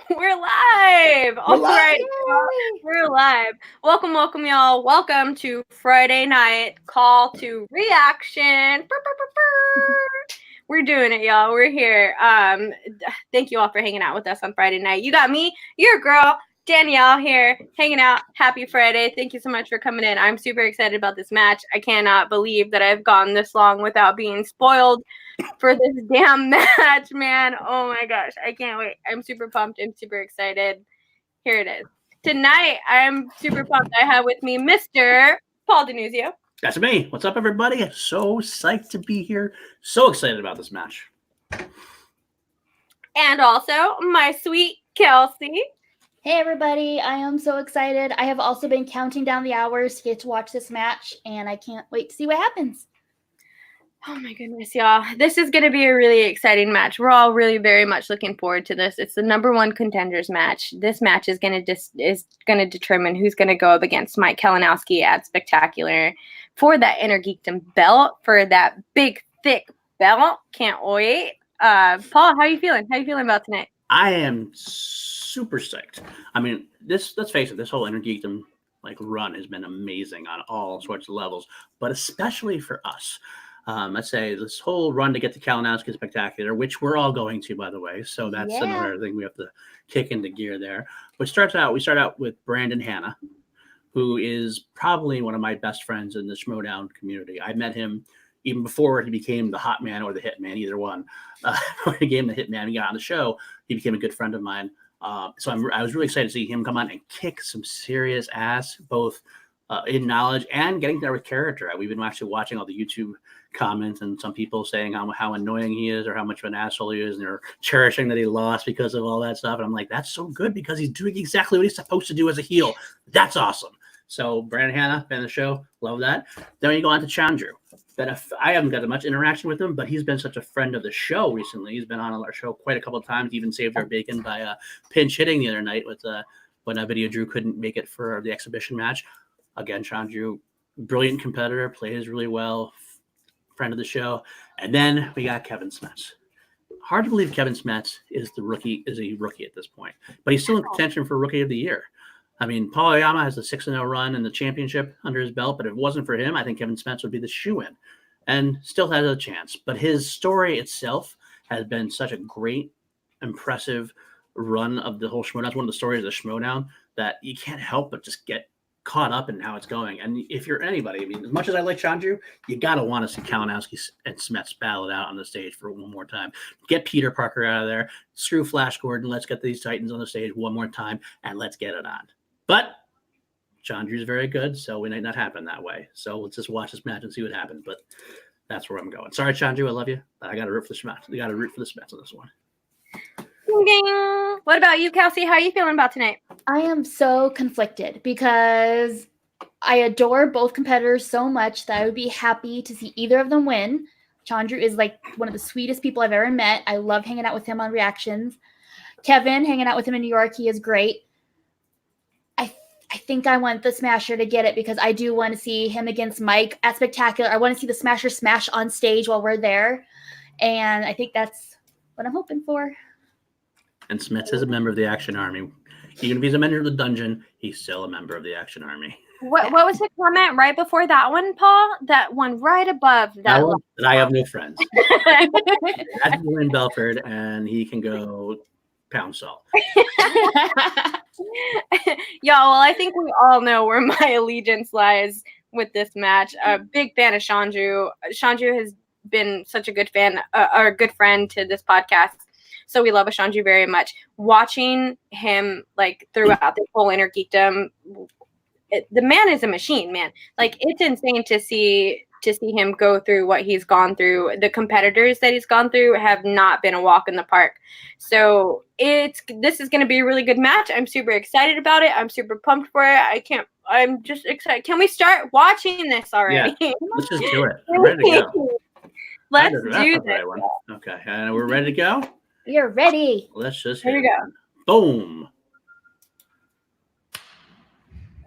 We're live. All right, we're live. Welcome, y'all. Welcome to Friday night call to ReAction. We're doing it, y'all. We're here. Thank you all for hanging out with us on Friday night. You got me, your girl, Danielle here, hanging out. Happy Friday. Thank you so much for coming in. I'm super excited about this match. I cannot believe that I've gone this long without being spoiled for this damn match, man. Oh my gosh. I can't wait. I'm super pumped. I'm super excited. Here it is. Tonight, I'm super pumped. I have with me Mr. Paul Denuzio. That's me. What's up, everybody? So psyched to be here. So excited about this match. And also my sweet Kelsey. Hey everybody, I am so excited. I have also been counting down the hours to get to watch this match, and I can't wait to see what happens. Oh my goodness, y'all. This is going to be a really exciting match. We're all really very much looking forward to this. It's the number one contenders match. This match is going to determine who's going to go up against Mike Kalinowski at Spectacular for that Innergeekdom belt, for that big, thick belt. Can't wait. Paul, how are you feeling? How are you feeling about tonight? I am super psyched. I mean, let's face it, this whole Innergeekdom run has been amazing on all sorts of levels, but especially for us. Let's say this whole run to get to Kalinowski Spectacular, which we're all going to, by the way. So that's another thing we have to kick into gear there. But we start out with Brandon Hanna, who is probably one of my best friends in the Schmodown community. I met him even before he became the Hot Man or the Hitman, either one. When he became the Hitman, he got on the show. He became a good friend of mine. So I was really excited to see him come on and kick some serious ass, both in knowledge and getting there with character. We've been actually watching all the YouTube comments and some people saying how annoying he is or how much of an asshole he is, and they're cherishing that he lost because of all that stuff. And I'm like, that's so good because he's doing exactly what he's supposed to do as a heel. That's awesome. So Brandon Hanna, fan of the show, love that. Then you go on to Chandru. I haven't got much interaction with him, but he's been such a friend of the show recently. He's been on our show quite a couple of times, even saved our bacon by pinch hitting the other night with when Video Drew couldn't make it for the exhibition match. Again, Chandru, brilliant competitor, plays really well, friend of the show. And then we got Kevin Smets. Hard to believe Kevin Smets is a rookie at this point, but he's still in contention for Rookie of the Year. I mean, Paul Oyama has a 6-0 run in the championship under his belt, but if it wasn't for him, I think Kevin Smets would be the shoe-in and still has a chance. But his story itself has been such a great, impressive run of the whole Schmodown. It's one of the stories of the Schmodown that you can't help but just get caught up in how it's going. And if you're anybody, I mean, as much as I like Chandru, you got to want to see Kalinowski and Smets battle it out on the stage for one more time. Get Peter Parker out of there. Screw Flash Gordon. Let's get these Titans on the stage one more time, and let's get it on. But Chandru's very good, so it might not happen that way. So let's just watch this match and see what happens. But that's where I'm going. Sorry, Chandru, I love you, but I got to root for the Smets. You got to root for the Smets on this one. Ding. What about you, Kelsey? How are you feeling about tonight? I am so conflicted because I adore both competitors so much that I would be happy to see either of them win. Chandru is like one of the sweetest people I've ever met. I love hanging out with him on reactions. Kevin, hanging out with him in New York, he is great. I think I want the Smasher to get it because I do want to see him against Mike at Spectacular. I want to see the Smasher smash on stage while we're there. And I think that's what I'm hoping for. And Smets is a member of the Action Army. Even if he's a member of the Dungeon, he's still a member of the Action Army. What was the comment right before that one, Paul? That one right above that one? That I have no friends. That's William Belford, and he can go pound salt. Y'all, well, I think we all know where my allegiance lies with this match. A big fan of Chandru. Chandru has been such a good fan, or a good friend to this podcast. So we love Chandru very much. Watching him throughout the whole Innergeekdom, the man is a machine, man. It's insane to see him go through what he's gone through. The competitors that he's gone through have not been a walk in the park. So this is going to be a really good match. I'm super excited about it. I'm super pumped for it. I'm just excited. Can we start watching this already? Yeah, let's just do it. I'm ready to go. Let's do this. Okay, and we're ready to go? You're ready. Let's just Here we go. Boom.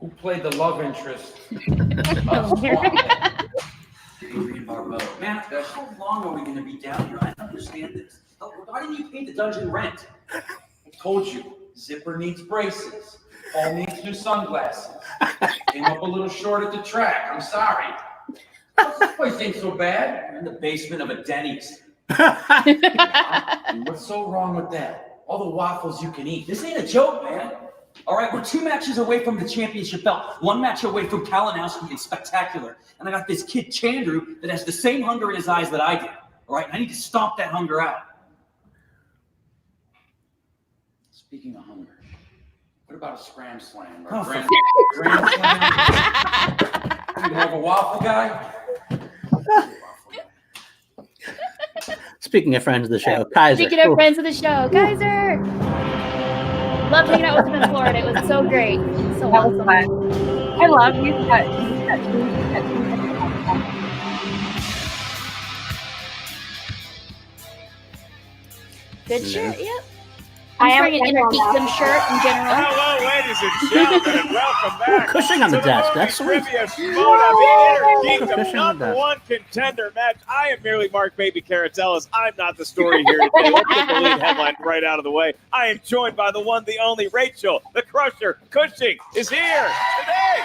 Who played the love interest? Man, how long are we going to be down here? I don't understand this. Why didn't you pay the dungeon rent? I told you, Zipper needs braces. Paul needs new sunglasses. Came up a little short at the track. I'm sorry. This place ain't so bad. We're in the basement of a Denny's. And what's so wrong with that? All the waffles you can eat. This ain't a joke, man. All right, we're 2 matches away from the championship belt. 1 match away from Kalinowski and Spectacular. And I got this kid, Chandru, that has the same hunger in his eyes that I do. All right, and I need to stomp that hunger out. Speaking of hunger, what about a scram slam? Or Oh, a grand slam? You more of a waffle guy? Speaking of friends of the show, Kaiser. Speaking of friends of the show, Kaiser. Loved hanging out with him in Florida. It was so great. So That was awesome. fun. I love you. Good shirt, yep. I I'm am wearing an Innergeekdom shirt in general. Hello, ladies and gentlemen, and welcome back. Cushing on the to desk. movie That's sweet. trivia Shimoda, the Innergeekdom Cushing on the desk. #1 contender match. I am merely Mark Baby Caratellis. I'm not the story here today. Let's get the lead headline right out of the way. I am joined by the one, the only Rachel, the Crusher. Cushing is here today.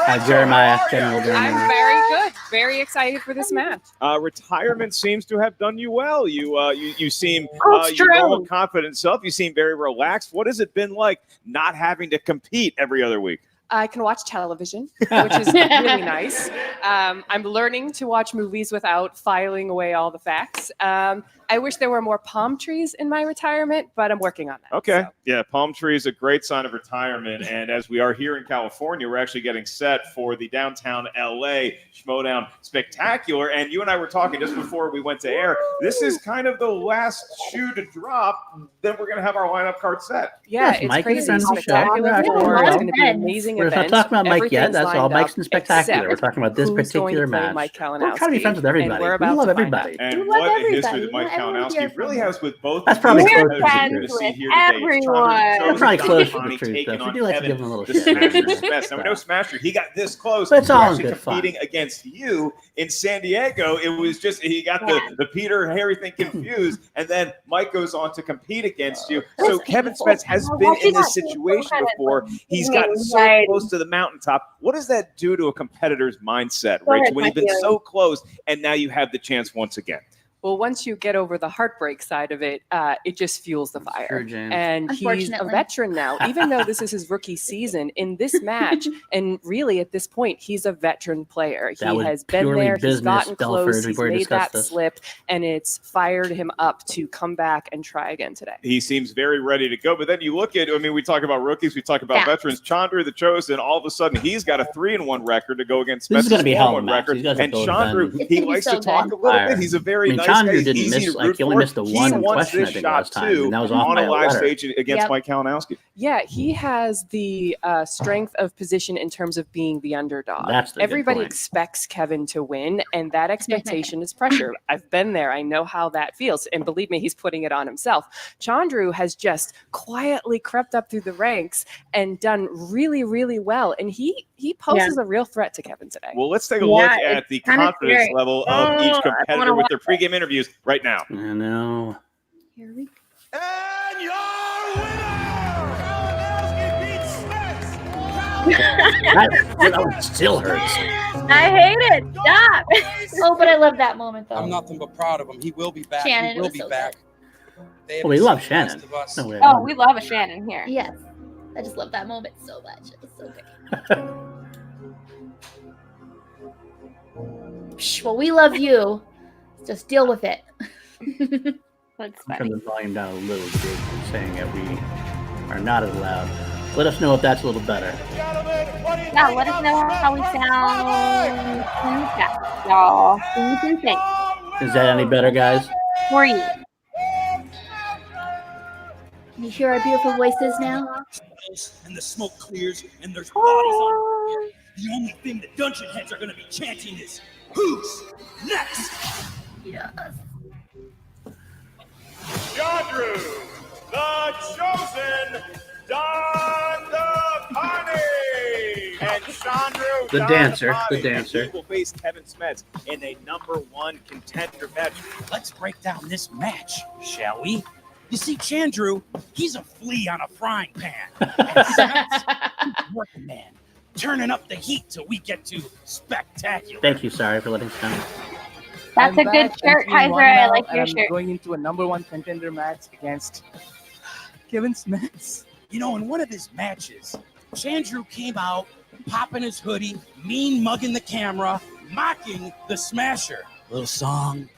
Rachel, Jeremiah, how are General you? Jeremiah. I'm very good. Very excited for this match. Retirement seems to have done you well. You seem It's your true. normal, confident self. You seem very relaxed. What has it been like not having to compete every other week? I can watch television, which is really nice. I'm learning to watch movies without filing away all the facts. I wish there were more palm trees in my retirement, but I'm working on that. Okay. so. Yeah, palm tree is a great sign of retirement. And as we are here in California, we're actually getting set for the downtown LA Schmodown Spectacular. And you and I were talking just before we went to air. This is kind of the last shoe to drop. Then we're going to have our lineup card set. Yeah, Yes, it's Mike is crazy. friends of the show. Spectacular Yeah, four. yeah. It's going to be an amazing We're not event. talking about Mike yet. Everything's That's all. lined Mike's up in Spectacular. We're except talking about this who's going particular to play match. Mike We're trying to be Kalinowski, friends with and everybody. we're We about love to find everybody. out. And We love what a history everybody. that Mike We want everyone to hear Kalinowski really from has with both. That's of probably these close to competitors the you're truth. gonna see here Everyone. today. We're probably close to the Dhandapani truth, taking though. We on do like to Kevin, give them a little the shit. Smasher Smets. Now we know Smasher, he got this close. But it's to all in actually good fun. competing against you in San Diego. It was just he got the Peter Harry thing confused, and then Mike goes on to compete against you. So Kevin Smets has been in this situation before. He's gotten so close to the mountaintop. What does that do to a competitor's mindset, Go ahead, Rachel, when you've been Mikey. so close and now you have the chance once again? Well, once you get over the heartbreak side of it, it just fuels the fire. True, James. And he's a Unfortunately. veteran now, even though this is his rookie season in this match. And really, at this point, he's a veteran player. That He was has been purely there, he's business, gotten Belford. close, We've he's already made that discussed this. slip, and it's fired him up to come back and try again today. He seems very ready to go. But then you look at, I mean, we talk about rookies, we talk about Yeah. veterans. Chandru, the Chosen, all of a sudden, he's got a 3-1 record to go against This is Smets' gonna be a hell of a 4-1 match. record. These guys are And both Chandru, been- It's he gonna be likes so to talk good. a little Fire. bit. He's a very I mean, nice Chandru guy. He's didn't easy miss, to like, root he only for. missed the He one wants question, I this think, shot last time, too and that was off on by a a live letter. stage against Yep. Mike Kalinowski. Yeah, he has the strength of position in terms of being the underdog. That's the good Everybody point. expects Kevin to win, and that expectation is pressure. I've been there. I know how that feels. And believe me, he's putting it on himself. Chandru has just quietly crept up through the ranks and done really, really well. And he poses a real threat to Kevin today. Well, let's take a Yeah, look at it's the kinda confidence scary. level of Oh, I each don't competitor wanna with their pregame interviews right now. I know. Here we go. And your winner, Kalinowski beats Smets. That one still hurts. I hate it. Stop. Oh, but I love that moment though. I'm nothing but proud of him. He will be back. Shannon, he it will was be so back. They Well, we haven't love seen the best Shannon. of us. No, we Oh, don't. we love a Shannon here. Yes. I just love that moment so much. It was so good. Psh, well, we love you. Just deal with it. That's Turn funny. the volume down a little bit, saying that we are not as loud. Let us know if that's a little better. Yeah, let us know how we sound in the chat, y'all. So you can think Is that any better, guys? for you. Can you hear our beautiful voices now? And the smoke clears, and there's bodies on. The only thing the dungeon heads are going to be chanting is, "Who's next?" Yes. Chandru, the Chosen, Dhandapani. And Chandru, The dancer, Dhandapani, the dancer. and he will face Kevin Smets in a #1 contender match. Let's break down this match, shall we? You see, Chandru, he's a flea on a frying pan. And Smets, he's a working man, turning up the heat till we get to spectacular. Thank you, sorry for letting us come. That's a good shirt, Kaiser. I like your shirt. I'm going into a #1 contender match against Kevin Smets. You know, in one of his matches, Chandru came out, popping his hoodie, mean mugging the camera, mocking the Smasher. Little song,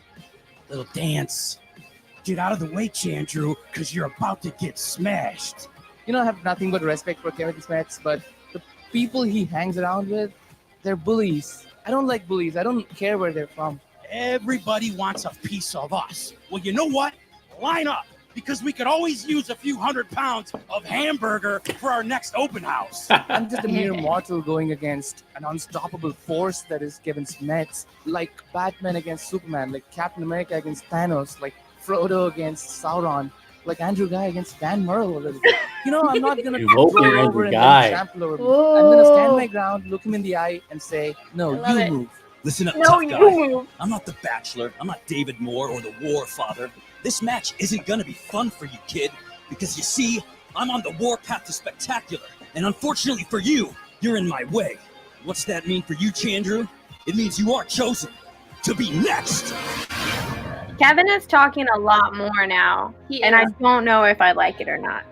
little dance. Get out of the way, Chandru, because you're about to get smashed. You know, I have nothing but respect for Kevin Smets, but the people he hangs around with, they're bullies. I don't like bullies. I don't care where they're from. Everybody wants a piece of us. Well, you know what? Line up, because we could always use a few 100 pounds of hamburger for our next open house. I'm just a mere mortal going against an unstoppable force that is Kevin Smets, like Batman against Superman, like Captain America against Thanos, like Frodo against Sauron, like Andrew Guy against Van Merle a little bit. You know, I'm not gonna roll over and trample over him. I'm gonna stand my ground, look him in the eye, and say, "No, you move." Listen up, No, tough you guy. move. I'm not the Bachelor. I'm not David Moore or the War Father. This match isn't gonna be fun for you, kid, because you see, I'm on the war path to spectacular, and unfortunately for you, you're in my way. What's that mean for you, Chandru? It means you are chosen to be next. Kevin is talking a lot more now, and I don't know if I like it or not.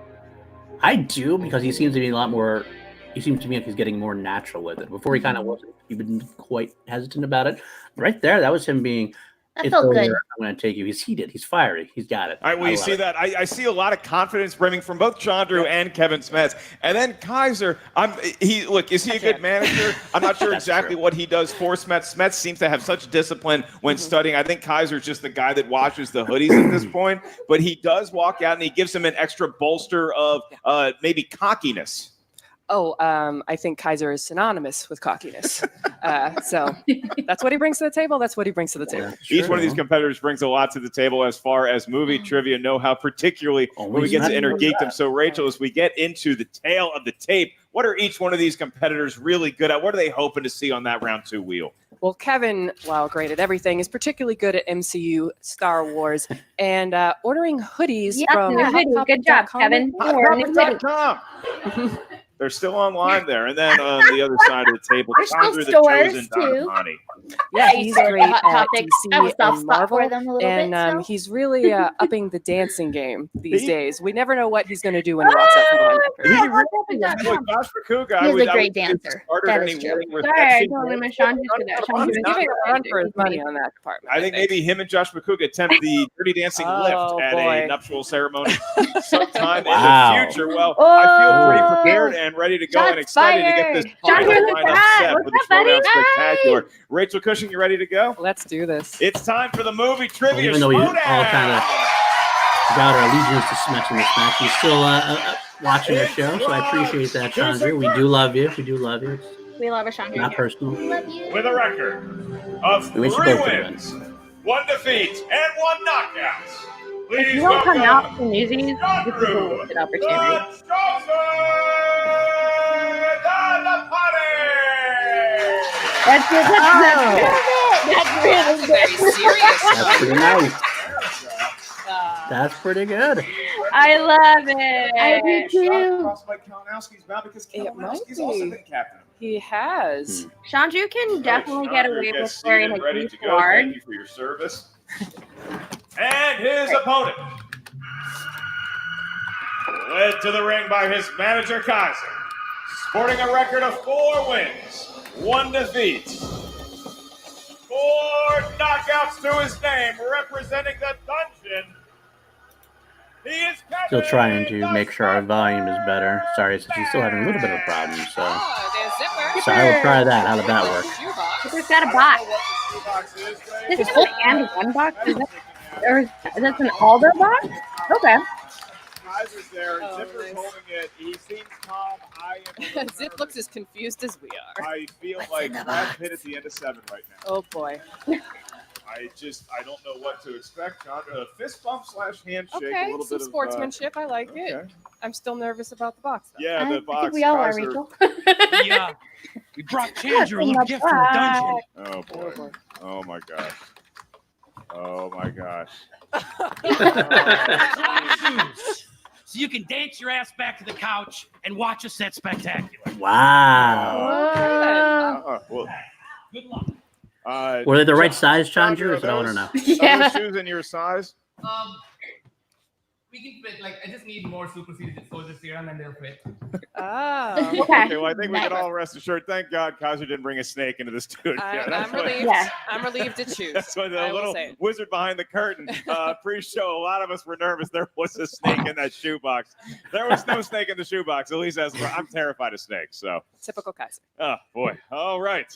I do, because he seems to be a lot more. He seems to me like he's getting more natural with it. Before he kind of wasn't even quite hesitant about it. Right there, that was him being. That felt good. I'm going to take you. He's heated. He's fiery. He's got it. All right, well, you see that? I see a lot of confidence brimming from both Chandru and Kevin Smets. And then Kaiser, is he a good manager? I'm not sure exactly what he does for Smets. Smets seems to have such discipline when studying. I think Kaiser's just the guy that washes the hoodies at this point. But he does walk out and he gives him an extra bolster of maybe cockiness. Oh, I think Kaiser is synonymous with cockiness. So that's what he brings to the table. That's what he brings to the table. Each one of these competitors brings a lot to the table as far as movie trivia know-how, particularly when we get to Innergeekdom. So, Rachel, as we get into the tail of the tape, what are each one of these competitors really good at? What are they hoping to see on that round 2 wheel? Well, Kevin, while great at everything, is particularly good at MCU, Star Wars, and ordering hoodies from Hottopic.com. Good job, Kevin. Hottopic.com. They're still online there. And then on the other side of the table, There's still Chandru the stores, Chosen too. Dhandapani. Yeah, he's great at Topic. I have a DC soft and spot for Marvel, them a little bit. and So. he's really upping the dancing game these days. We never know what he's going to do when he walks out from behind the curtain. He really, Josh Bakuga, He's a great dancer. That is true. Sorry, I totally missed Chandru for that. He's Chandru giving a run for his money on that department. I think maybe him and Josh Bakuga attempt the Dirty Dancing lift at a nuptial ceremony sometime in the future. Well, I feel pretty prepared and ready to go and excited to get this final lineup set for the Showdown Spectacular. Rachel Cushing, you ready to go? Let's do this. It's time for the movie trivia Even though we all Showdown. kind of got our allegiance to Smets in this match, he's still watching the show, so I appreciate that, Chandru. We do love you. We do love you. We love a Chandru. Not personal. With a record of 3 wins, 1 defeat, and 1 knockout. If you don't come out for newsies, this is a wasted opportunity. That's it. That's really Very serious. That's pretty nice. That's pretty good. I love it. I do too. Crossed by Kalinowski's mouth because Kalinowski's also been captain. He has. Chandru can definitely get away with gets wearing seated, a ready huge to go. guard. Thank you for your service. And his opponent, led to the ring by his manager Kaiser, sporting a record of 4 wins, 1 defeat, 4 knockouts to his name, representing the dungeon. He is Still trying to make sure our volume is better. Sorry, since he's still having a little bit of a problem, so I will try that. How did that work? Zipper's got a box. This is an and 1 box? Or is that an Alder box? Okay. Kaiser's there. Zipper's holding it. He seems calm. I am. Zip looks as confused as we are. I feel like Brad Pitt at the end of 7 right now. Oh boy. I don't know what to expect. Fist bump / handshake. Okay, a little some bit sportsmanship. I like it. Okay. I'm still nervous about the box, though. Yeah, the I box. think we all are, Kaiser- Rachel. Yeah. We brought Chandru a little gift from the dungeon. Oh boy. Oh my gosh. Oh my gosh. Shoes. So you can dance your ass back to the couch and watch a set spectacular. Wow. Well, Good luck. Were they the right size, Chandru? Is what I want to know. Are those Yeah. shoes in your size? We can fit, like, I just need more super soldier serum and they'll fit. Oh. Okay, well, I think we can all rest assured. Thank God Kaiser didn't bring a snake into the studio. I'm relieved. Yeah. I'm relieved to choose. That's what the I will little say. wizard behind the curtain pre-show. A lot of us were nervous. There was a snake in that shoebox. There was no snake in the shoebox. At least I'm terrified of snakes. So, Typical Kaiser. oh boy. All right.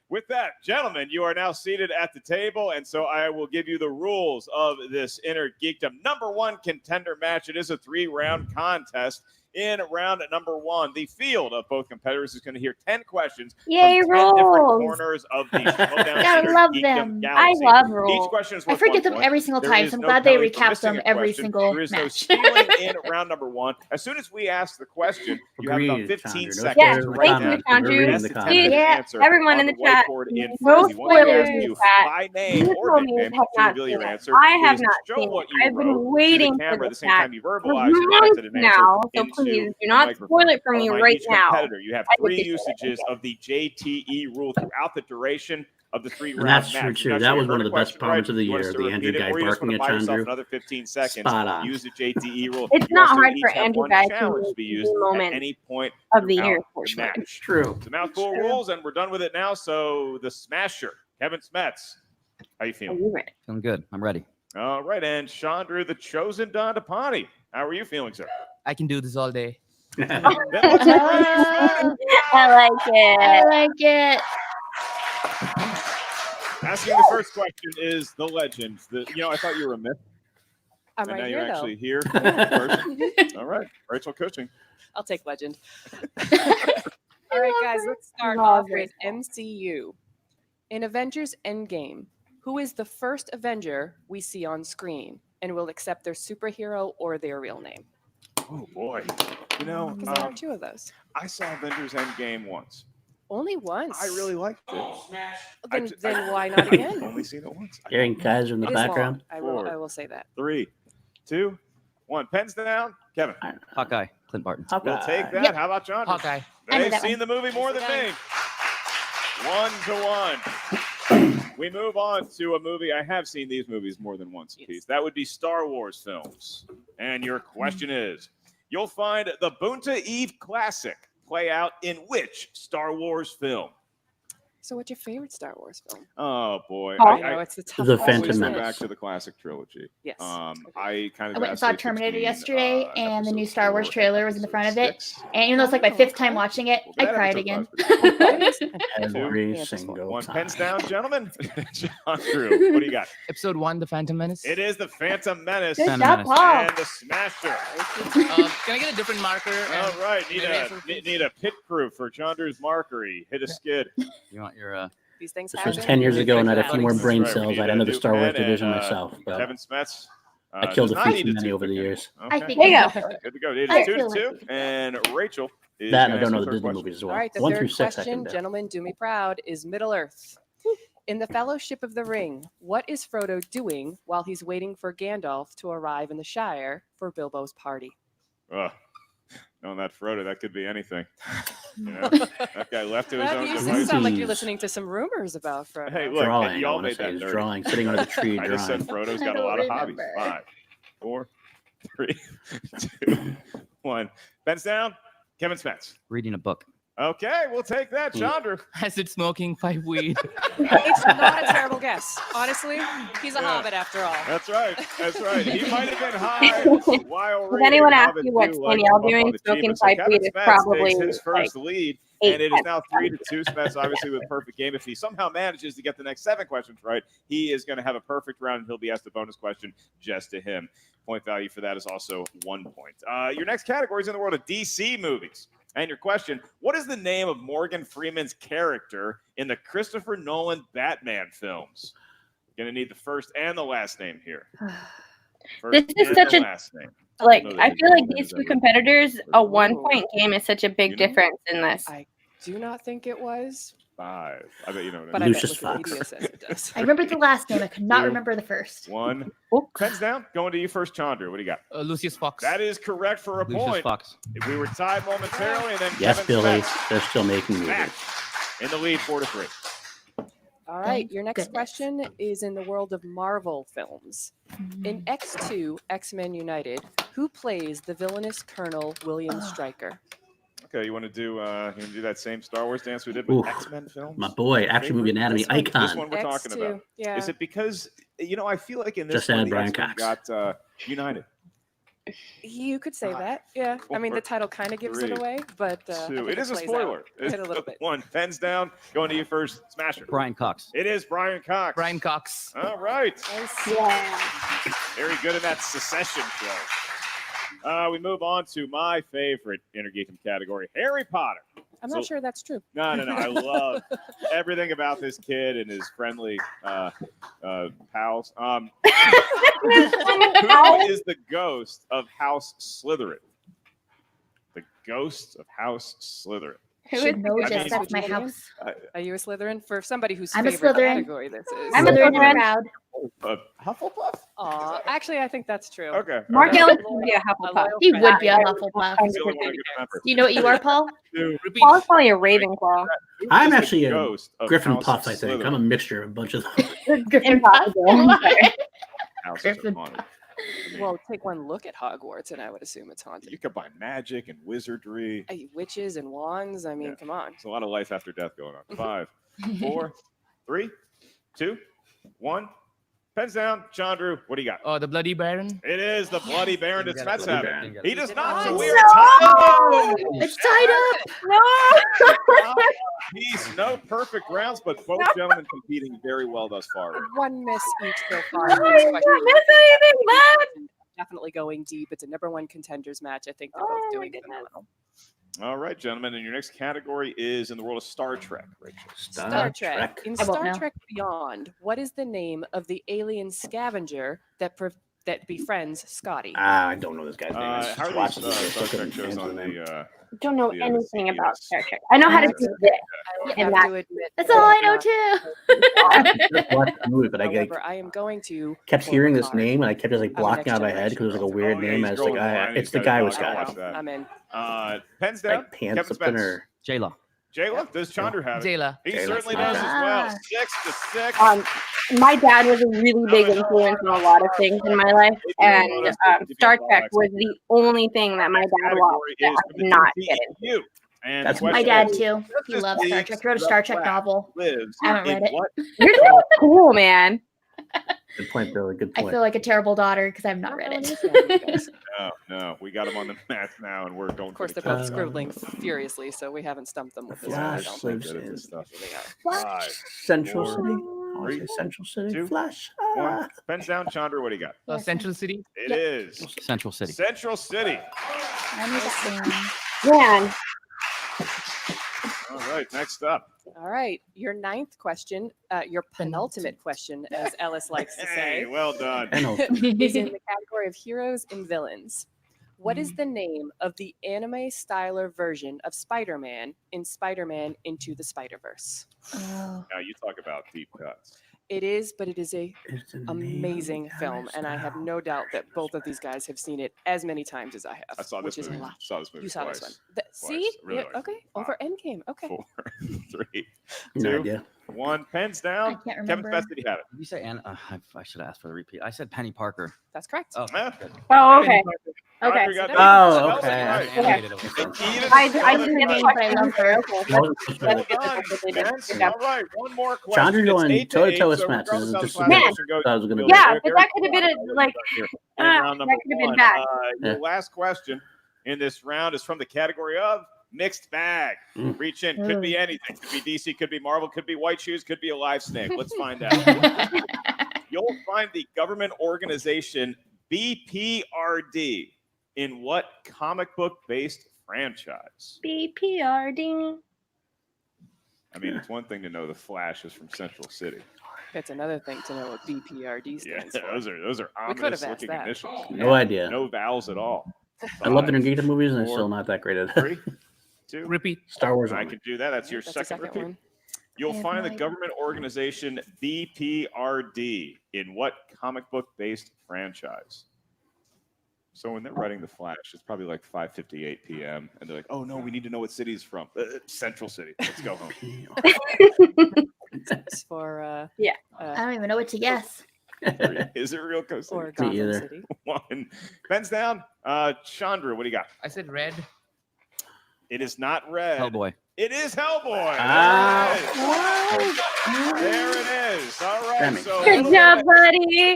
With that, gentlemen, you are now seated at the table, and so I will give you the rules of this Inner Geekdom number 1 contender match. It is a 3-round contest. In round number 1, the field of both competitors is going to hear 10 questions Yay, from 10 different rules. corners of the Schmodown I Inner love Geekdom them. galaxy. I love Each rules. question is I worth forget 1 them point. every single There time, is so I'm no glad they penalty for recapped missing them a every question. single There is no match. stealing in round number 1. As soon as we ask the question, you have about Agreed, 15 Chandru. No seconds Yeah, to spoilers in the write thank you, down comments. We're Chandru. reading best the attempt comments. at Yeah, answer everyone on in the the chat. whiteboard in No front of you. Once I spoilers ask in you the chat. by name You or told me you nickname have to not reveal your seen it. answer, I have please not show seen what it. you I've wrote been to waiting the for camera at the this same match time you for verbalize your months attempted an answer now, so into please do the not microphone. spoil it for I'll me remind right each now. competitor you have I 3 appreciate it. usages of the JTE rule throughout the duration of the 3-round And that's match. true, You're too. not That sure you was one heard of a the best question right. moments of the You want us year. to The Andrew repeat it, guy or you just barking want to at buy yourself Chandru. another 15 seconds. Spot on. Use the JTE rule. It's You not also hard each for have Andrew one guys challenge to to be make used the at moment any point of the throughout year, the fortunately. match. True. It's a mouthful of rules, and we're done with it now. So the Smasher, Kevin Smets, how you Are feeling? you ready? Feeling good. I'm ready. All right, and Chandru, the chosen Dhandapani. How are you feeling, sir? I can do this all day. Then let's get ready to start. I like it. I like it. Asking the first question is the legend. I thought you were a myth, I'm and now right you're here, though. actually here in person. All right, Rachel Cushing. I'll take legend. All right, guys, let's start Love off with it. MCU. In Avengers Endgame, who is the first Avenger we see on screen and will accept their superhero or their real name? Oh boy, Because there are 2 of those. I saw Avengers Endgame once. Only once. I really liked it. Then why not again? I've only seen it once. Hearing Kaiser in the It is long. background. I Four. will say that. 3, 2, 1. Pens down, Kevin. Hawkeye, Clint Barton. We'll take that. Yep. How about John? Hawkeye. I knew They've that seen one. the movie more than me. 1-1. We move on to a movie. I have seen these movies more than once apiece. That would be Star Wars films. And your question is, you'll find the Bunta Eve classic play out in which Star Wars film? So, what's your favorite Star Wars film? Oh boy. Oh. I know it's the tough The question, Phantom isn't Go it? Menace. back to the classic trilogy. Yes. I kind of I went and saw vacillate Terminator between, yesterday, and the new episode Star Wars 4 trailer and was in the front of it. episode 6. And even though it's like my 5th time okay. watching it, Well, I that cried episode again. was Every Yeah, single One time. pens down, gentlemen. John Drew, what do you got? Episode 1, The Phantom Menace. It is the Phantom Menace Good Phantom job, Menace. Paul. and the Smasher. Can I get a different marker? All right, Maybe need a pit crew for John Drew's markery. Hit a skid. You want your These things This was happen. 10 years ago, and I had a few more That's brain right, we cells. need I'd a enter the new Star Wars pen and, division myself. But Kevin Smets. I killed does a not few need too many over the toothpick years. anymore. I Okay. think There you it's go. Good to go. It I is feel 2-2, like and Rachel is That and I gonna don't know answer the the Disney third movies as All well. right, the 1 third through 6 I question, can do. gentlemen, do me proud, is Middle Earth. In the Fellowship of the Ring, what is Frodo doing while he's waiting for Gandalf to arrive in the Shire for Bilbo's party? Ugh. Knowing that Frodo, that could be anything. You know, that guy left to his That own you devices. sound like you're Jeez. listening to some rumors about Frodo. Hey, look, Drawing, you I all want to made say. that He's dirty. drawing, sitting under the tree I just said drawing. Frodo's I got a don't lot of hobbies. remember. 5, 4, 3, 2, 1. Ben's down. Kevin Smets. reading a book. Okay, we'll take that, Chandru. Acid smoking, 5 weed. It's not a terrible guess. Honestly, he's a Yeah. hobbit after all. That's right. That's right. He might have been high while If reading. anyone asks Hobbits you what's do like Danielle to bump doing, on the smoking achievements. So pipe Kevin weed is Smets probably takes his first lead, eight and it is times now 3-2. Smets obviously with a perfect game. If he somehow manages to get the next 7 questions right, he is going to have a perfect round, and he'll be asked a bonus question just to him. Point value for that is also 1 point. Your next category is in the world of DC movies. And your question, what is the name of Morgan Freeman's character in the Christopher Nolan Batman films? Going to need the first and the last name here. This is and such the a- last name. Like, No, I they feel don't. like these two competitors, a 1-point game is such a big You know? difference in this. I do not think it was. 5. I bet you know what But I I mean. bet Lucius Fox. Wikipedia says it does. I remember the last name. I could not 2, remember the first. 1. Pens down. Going to you first, Chandru. What do you got? Lucius Fox. That is correct for a Lucius point. Fox. We were tied momentarily, and then Yes, Kevin Billy. Smets They're still making movies. back in the lead, 4-3. All right, Thank your next goodness. question is in the world of Marvel films. In X2, X-Men United, who plays the villainous Colonel William Stryker? Okay, you want to do that same Star Wars dance we did with Ooh, X-Men films? My boy, action movie anatomy This one- icon. This one we're talking X2, about. yeah. Is it because I feel like in this Just one add the Brian X-Men Cox. got United? You could say that, yeah. I mean, the title kind of gives it 3, away, but I 2. think It is a plays spoiler. out a little bit. 1. Pens down. Going to you first, Smasher. Brian Cox. It is Brian Cox. Brian Cox. All right. Nice. Yeah. Very good in that secession show. We move on to my favorite Innergeekdom category, Harry Potter. I'm not So- sure that's true. No. I love everything about this kid and his friendly pals. Who is the ghost of House Slytherin? The ghost of House Slytherin. Who Should is know I this. mean- That's my Would you house. Are you a Slytherin? For somebody whose I'm a favorite Slytherin. category this is. I'm a Slytherin Slytherin. proud. Hufflepuff? Aw, actually, I think that's true. Okay. Mark Okay. Ellis would be a Hufflepuff. loyal He friend. would be a I- Hufflepuff. That's the only one I can remember. Do you know what you are, Paul? Repeat. Paul's probably a Ravenclaw. Who I'm is the actually a ghost of Griffin House Puff, I think. Slytherin? I'm a mixture of a bunch of them. Griffin Puff. Houses Griffin. are haunted. Well, take one look at Hogwarts, and I would assume it's haunted. You combine magic and wizardry. Witches and wands. I mean, Yeah. come on. There's a lot of life after death going on. 5, 4, 3, 2, 1. Pens down. Chandru, what do you got? The Bloody Baron. It is the Bloody Baron. Did Smets have it? Baron. He does not. So Nice. we are tied. It's tied up. No. He's no perfect rounds, but both gentlemen competing very well thus far. One miss each so far. I Next didn't question. miss anything left. Definitely going deep. It's a #1 contenders match. I think they're Oh, both my doing goodness. phenomenal. All right, gentlemen, and your next category is in the world of Star Trek. Rachel. Star Trek. In I won't Star know. Trek Beyond, what is the name of the alien scavenger that befriends Scotty? I don't know this guy's name. I just How are watched these this. Star Look at Trek him shows on dancing, man. the Don't know Yeah, anything yes. about Star Trek. I know how to do this. I and have that- to admit, That's all I know too. Just watched the movie, but I However, I am going to kept pull hearing the this card. name, and I kept just like I'm a blocking out Next of my head because it was like a Generation weird Oh, yeah, name. he's I was like, scrolling the line. it's He's the got guy it with blocked out. Scotty. That. I'm in. Pens down. Like pants Kevin something Spence. or J-Lo. Jayla, does Chandru have it? Jayla. He Jayla. certainly does as well. Ah. 6-6. My dad was a really big influence on a lot of things in my life, and Star Trek was the only thing that my dad watched that I could not get into. You. And That's the My question dad is, too. He this loves Star league Trek. He wrote a Star Trek the novel. lives I haven't read in it. what? You're so cool, man. good point, Billy. Good I point. feel like a terrible daughter because I've not read it. No, we got him on the mat now, and we're going. Of course, for they're the both count. scribbling furiously, so we haven't stumped them with this one. I Flash don't lives think. Good at in this stuff. Here they are. 5, Central 4, City. I want to 3, say Central City. 2, Flash. 1. Pens down, Chandru. What do you got? Central City. It is Central City. Central City. I knew that one. Man, All right, next up. All right, your ninth question, your penultimate question, as Ellis likes to Hey, say, well done. is in the category of heroes and villains. What is the name of the anime styler version of Spider-Man in Spider-Man Into the Spider-Verse? Oh. Now you talk about deep cuts. It is, but it is a It's the name amazing of the film, and I have style. no doubt that both of these guys have seen it as many times as I have. I saw which this is a movie. lot. Saw this movie You saw twice. this one. See? Really Yeah, like okay. Wow. Over Endgame. Okay. 4, 3, No 2, idea. 1. Pens I down. can't Kevin remember. Spence, did you have it? Did you say Anna? I should ask for the repeat. I said Penny Parker. That's correct. Oh, Yeah. good. oh, okay. Okay. Chandru got So that. Oh, Spells it okay. right. Animated it was And fun. Edith I spelled it didn't right. get but I love her. I wasn't supposed to Well really- done, Good Spence. job. All right, one more question. Chandru It's going 8 to toe-to-toe 8, with so Smets. regardless This is how the just class Man. session goes, Thought it was gonna you'll be- Yeah, get but your that could have been point. a, like, In that round number could have been 1, bad. Yeah. Your last question in this round is from the category of mixed bag. Mm. Reach in. Could be anything. Could be DC. Could be Marvel. Could be White Shoes. Could be a live snake. Let's find out. You'll find the government organization BPRD in what comic book based franchise? BPRD. I mean, it's one thing to know the Flash is from Central City. It's another thing to know what BPRD Yeah, stands for. those are We could ominous have asked looking that. initials. No idea. No vowels at all. I love the 5, Innergeekdom movies, and I'm 4, still not that great at it. 3, 2. Repeat. Star Wars. I only. can do that. That's your That's the second repeat. one. You'll have find no the idea. government organization BPRD in what comic book-based franchise? So when they're writing The Flash, it's probably like 5:58 p.m. and they're like, "Oh no, we need to know what city he's from. Central City. Let's go home." It's for I don't even know what to guess. Is it Real Coast or City? Gotham either. City. One. Ben's down. Chandru, what do you got? I said red. It is not red. Hellboy. It is Hellboy. Ah. There it is. All right. That makes So Good job, buddy.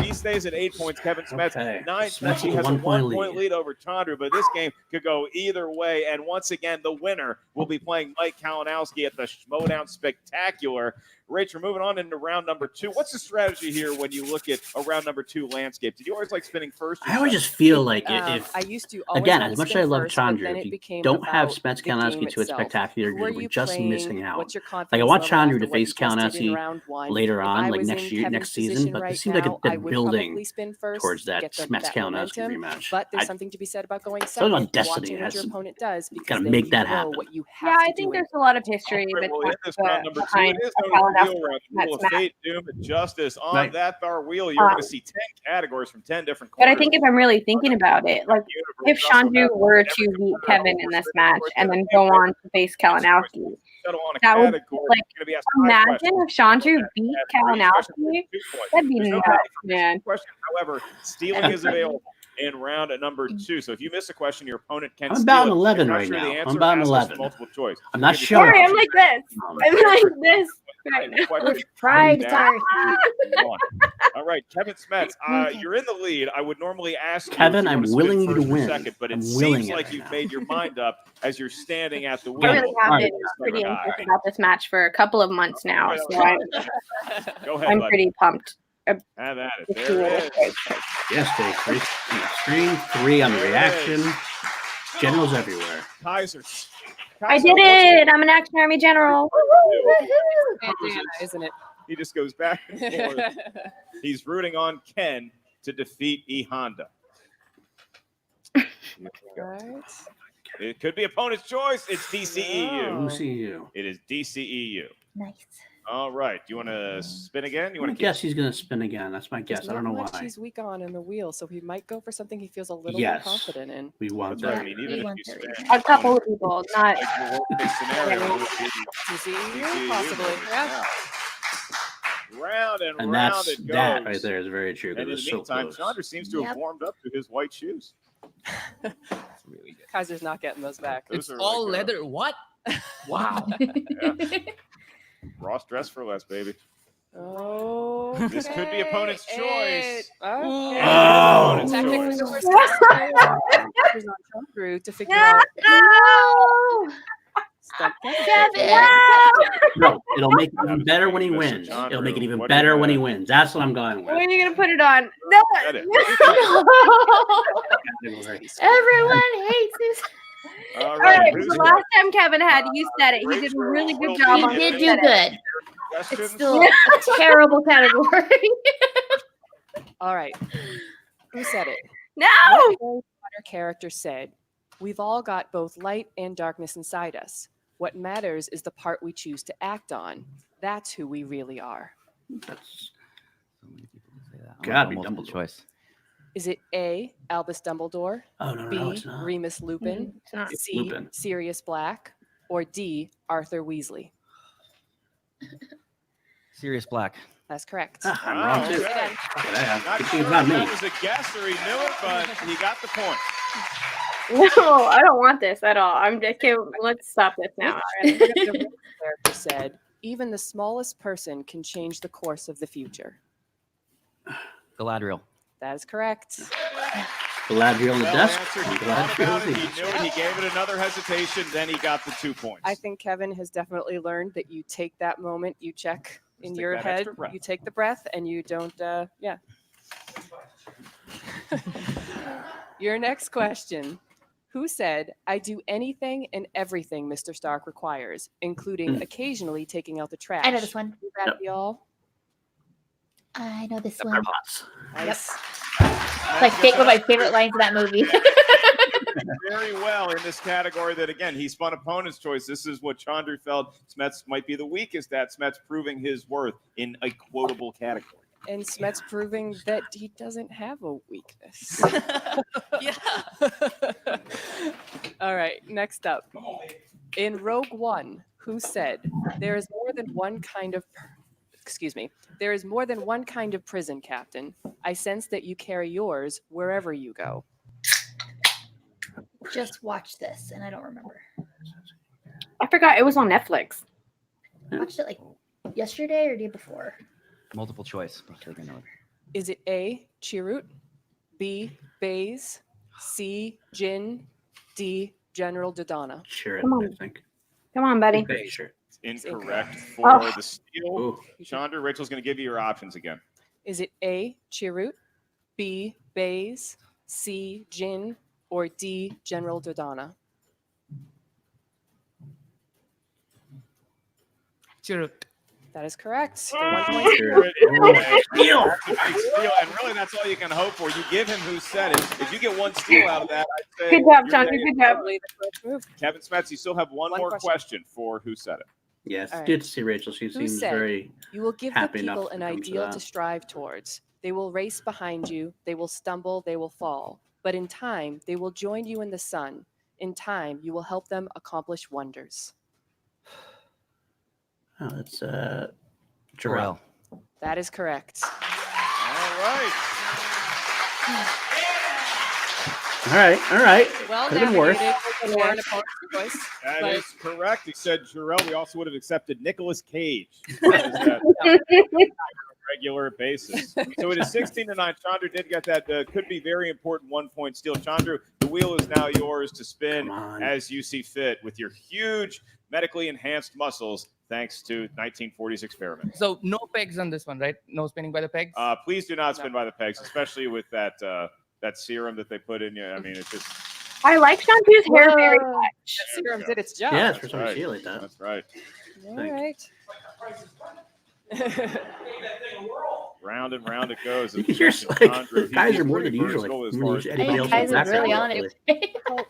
he stays at 8 points. Kevin Smets, Okay. 9 Smets points. He with has a 1 point 1-point lead over Chandru, but this game could go either way. And once again, the winner will be playing Mike Kalinowski at the Schmodown Spectacular. Rach, we're moving on into round number 2. What's the strategy here when you look at a round number 2 landscape? Did you always like spinning first? Or I always second? just feel like if I used to always again, want as to much as spin I love first, but then Chandru, it if you became don't have about Smets the game Kalinowski to a itself. spectacular, Who are you're you just playing? missing out. What's your Like I confidence want level Chandru after to what you face just did in Kalinowski round one? later If on, I like was next in year, Kevin's next season, position but right it seems like now, they're I would building probably spin first, towards that get Smets that Kalinowski momentum. rematch. But there's I something to be said about going Something about second, Destiny watching what has your some- opponent does, because gotta then make you that know happen. what you have Yeah, I to think do. there's a lot of history All right, well, in this round number 2, behind it is a known as the Kalinowski wheel round. The wheel of Smets match. fate, doom, and justice. On Right. that thar wheel, you're going Um, to see 10 categories from 10 different But I corners. think if I'm really thinking about it, like if Chandru were to beat Kevin in this match and then go on to face Kalinowski, that would like imagine if Chandru beat Kalinowski. That'd be nuts, man. However, stealing is available in round number 2. So if you miss a question, your opponent can I'm steal about it. an 11 If you're not right sure now. the I'm answer, about an ask us 11. multiple choice. I'm not We'll give you showing Sorry, up. I'm like this. I'm like this right now. Question Pride, down sorry. to 1. All right, Kevin Smets, Okay. you're in the lead. I would normally ask you Kevin, if you I'm want to spin willing you to first or win. second, but it I'm seems willing it like right you've now. made your mind up as you're standing at the I wheel. really have Alright. been pretty anxious about this match for a couple of months now, so Go ahead, I'm bud. pretty pumped. Have at it. to There see it what is. it is. Yes, Dave. 3 on the screen, 3 on the There it reaction. is. Generals everywhere. Kaiser. I did it! I'm an Action Army General. Bandana, isn't it? He just goes back and forth. He's rooting on Ken to defeat E Honda. Right. It could be opponent's choice. It's DCEU. Who see you? It is DCEU. Nice. All right. Do you want to spin again? You I want to guess he's going to spin again. That's my guess. There's I don't know not much why. he's weak on in the wheel, so he might go for something he feels a little Yes. more confident in. We want That's right. I that. mean, even if want you that. spin A couple of people, not. like your worst case scenario, would be DCEU, possibly. Yeah. round and And round that's it goes. that right there is very true. And Because in it's the so meantime, close. Chandru seems to have Yep. warmed up to his white shoes. Really good. Kaiser's not getting those back. Those It's are all really good. leather. What? Wow. Ross dress for less, baby. Oh, This could be opponent's choice. Okay. Oh. Technically, the worst case scenario is on Chandru to figure out. No! Stop Kevin! No, it'll make it even better when he Mr. wins. Chandru, It'll make it even what do you better when he have? wins. That's what I'm going When with. are you gonna put it on? No. Got it. Everyone hates this. All All right. right. who's The last time Kevin had, you said it. He did a really good job on You did it. do good. questions? It's still a terrible category. All right. Who said it? No. What Harry Potter character said, "We've all got both light and darkness inside us. What matters is the part we choose to act on. That's who we really are." That's So many people say that. Gotta be Multiple Dumbledore. choice. Is it A, Albus Dumbledore, oh no, B, no, it's not. Remus Lupin, It's not. It's C, Lupin. Sirius Black, or D, Arthur Weasley? Sirius Black. That's correct. Ah, I'm Wow, wrong too. okay. Look at that. Not Good sure thing if it's not me. that was a guess or he knew it, but he got the point. No, I don't want this at all. I'm just kidding. Let's stop this now. The character said, "Even the smallest person can change the course of the future." Galadriel. That is correct. Galadriel on the Well desk. answered. He Galadriel thought about on it. the He knew it. He gave it another hesitation. Then he got the 2 points. I think Kevin has definitely learned that you take that moment, you check in Just take your that head, extra breath. you take the breath, and you don't, yeah. Your next question. Who said, "I do anything and everything Mr. Stark requires, including occasionally taking out the trash"? I know this one. Would that be all? I know this Pepper one. Potts. Nice. Like one of my favorite lines of that movie. very well in this category that, again, he spun opponent's choice. This is what Chandru felt Smets might be the weakest at. Smets proving his worth in a quotable category. And Smets proving that he doesn't have a weakness. Yeah. All right, next up. In Rogue One, who said, there is more than one kind of there is more than one kind of prison, Captain. I sense that you carry yours wherever you go. Just watched this and I don't remember. I forgot it was on Netflix. I watched it like yesterday or day before. Multiple choice. I'll take a note. Is it A, Chirrut, B, Baze, C, Jin, D, General Dodonna? Sure, Come on. I think. Come on, buddy. Sure. Incorrect for Oh. the steal. Ooh. Chandru, Rachel's going to give you your options again. Is it A, Chirrut, B, Baze, C, Jin, or D, General Dodonna? Chirrut. That is correct. The Mm. 1 point. Sure, it is. Steal. That's a big steal, and really, that's all you can hope for. You give him who said it. If you get one steal out of that, I'd say Good job, you're Chandru. there. Good job. Probably the correct move. Kevin Smets, you still have one One more question. question for who said it. Yes, All right. good to see Rachel. She Who seems said, very You will give the happy enough people to an come to ideal that. to strive towards. They will race behind you. They will stumble. They will fall. But in time, they will join you in the sun. In time, you will help them accomplish wonders. Oh, that's Jarrell. That is correct. All right. All right. Well Could have been worse. navigated for an opponent's choice. That But- is correct. He said Jarrell. We also would have accepted Nicolas Cage. That is that on a regular basis. So it is 16-9. Chandru did get that. Could be very important 1 point steal. Chandru, the wheel is now yours to spin Come on. as you see fit with your huge medically enhanced muscles, thanks to 1940s experiment. So no pegs on this one, right? No spinning by the pegs. Please do not spin by the pegs, especially with that that serum that they put in you. I mean, it's just I like Chandru's hair very Whoa. much. That serum did its job. Yes, for some right. reason like that. That's right. All Thank you. right. Round and round it goes. As You're mentioned, like, Chandru, guys he's are more than pretty usual. versatile as More far than as usual. I Anybody think else Kai's in the is really background, on really. it. Oh,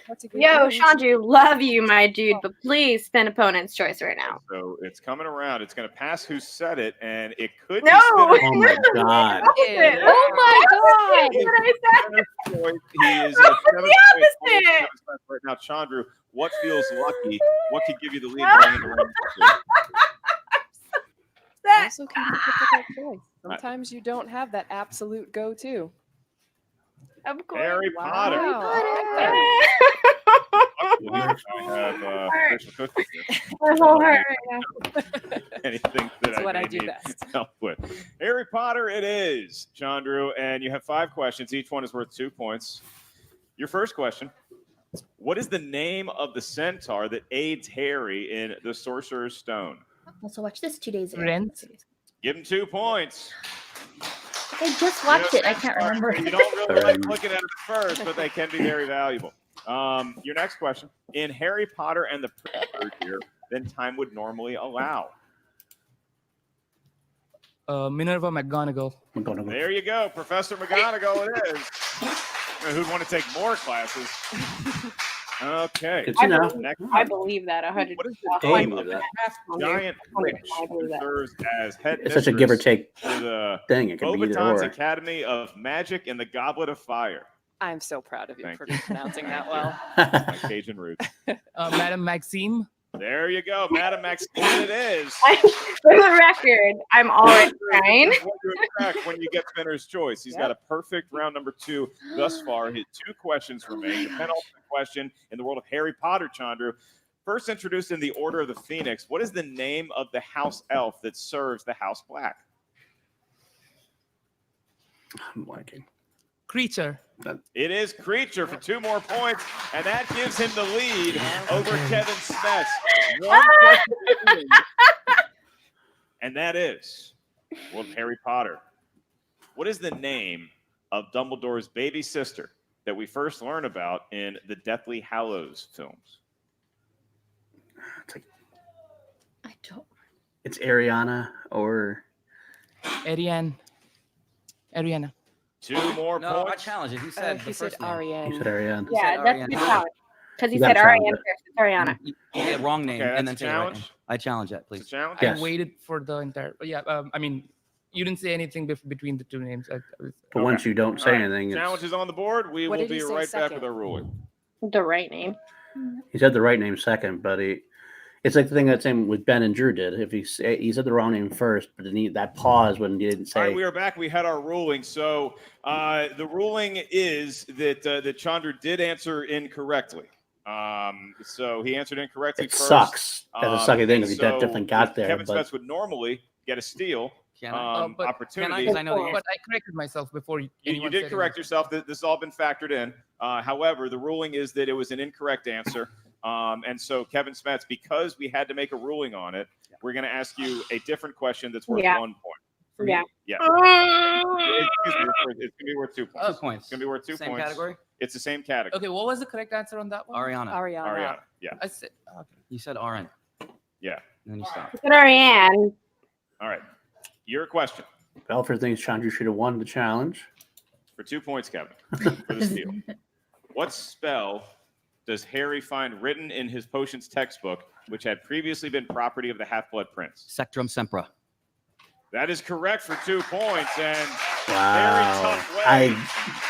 that's a good Yo, range. Chandru, love you, my dude, but please spin opponent's choice right now. So it's coming around. It's going to pass who said it, and it could No! be spinning. Oh my god. Yeah. Oh my god! That's what I said. He is at 7 the opposite. right now. Chandru, what feels lucky? What could give you the lead going into round two? That- Also can be a difficult choice. Sometimes you don't have that absolute go-to. Of course. Harry Potter. Wow. I have Rachel Cookie here. My whole heart right now. Anything that That's what I may do need best. help with. Harry Potter it is, Chandru, and you have 5 questions. Each one is worth 2 points. Your first question, what is the name of the centaur that aids Harry in the Sorcerer's Stone? Also watched this 2 days ago. Rent. Give him 2 points. I just watched it. I can't remember. You don't really like looking at it first, but they can be very valuable. Your next question. In Harry Potter and the Prisoner here, then time would normally allow. Minerva McGonagall. There you go. Professor McGonagall it is. Who'd want to take more classes? Okay. Good to know. Next I believe that 100%. What is the name of the giant witch I believe who that. serves as head It's such a give or mistress take to the thing. It can be either Beauxbatons or. Academy of Magic and the Goblet of Fire? I'm so proud of you Thank for you. pronouncing that well. My Cajun roots. Madame Maxime. There you go. Madam Maxine it is. For the record, I'm already trying. This is what you expect when you get Spinner's Choice. He's got a perfect round number 2 thus far. His 2 questions remain. The penultimate question in the world of Harry Potter, Chandru. First introduced in the Order of the Phoenix, what is the name of the house elf that serves the House Black? I'm blanking. Creature. It is Creature for 2 more points, and that gives him the lead over Kevin Smets. 1 question remaining. And that is, well, Harry Potter. What is the name of Dumbledore's baby sister that we first learn about in the Deathly Hallows films? I don't. It's Ariana or Ariana. 2 more No, I points. challenge it. He said the he said first name. Ariane. You said Ariane. He Yeah, said that's Ariane. the challenge. Because he You said gotta challenge Ariane it. first. It's Ariana. Yeah, wrong name, Okay, and that's then a say the right challenge. name. I challenge that, It's please. a challenge. Yes. I waited for the entire. Yeah, I mean, you didn't say anything between the two names. But once you don't say All right. anything, Challenge is on the board. We What will did he be say right back second? with our ruling. The right name. he said the right name second, but it's like the thing that's in with Ben and Drew did. If he said the wrong name first, but then that pause when he didn't say. All right, we are back. We had our ruling. So the ruling is that that Chandru did answer incorrectly. So he answered incorrectly It first. sucks. That's a sucky thing and because he definitely got there. Kevin But Smets would normally get a steal Can I? But opportunity. Because I know the answer. But I corrected myself before You anyone did said correct anything. yourself. This has all been factored in. However, the ruling is that it was an incorrect answer. And so, Kevin Smets, because we had to make a ruling on it, we're going to ask you a different question that's worth 1 point. For Yeah. me? Yeah. Excuse me. It's going to be worth 2 points. 2 points. It's going to be worth 2 Same points. category? It's the same category. Okay, what was the correct answer on that one? Ariana. Ariana. Yeah. I said. Okay. You said RN. Yeah. And then you stopped. It's Ariane. All right. Your question Belford thinks Chandru should have won the challenge. for 2 points, Kevin, for the steal. What spell does Harry find written in his potions textbook, which had previously been property of the Half-Blood Prince? Sectrum Sempra. That is correct for 2 points, and Wow. very tough way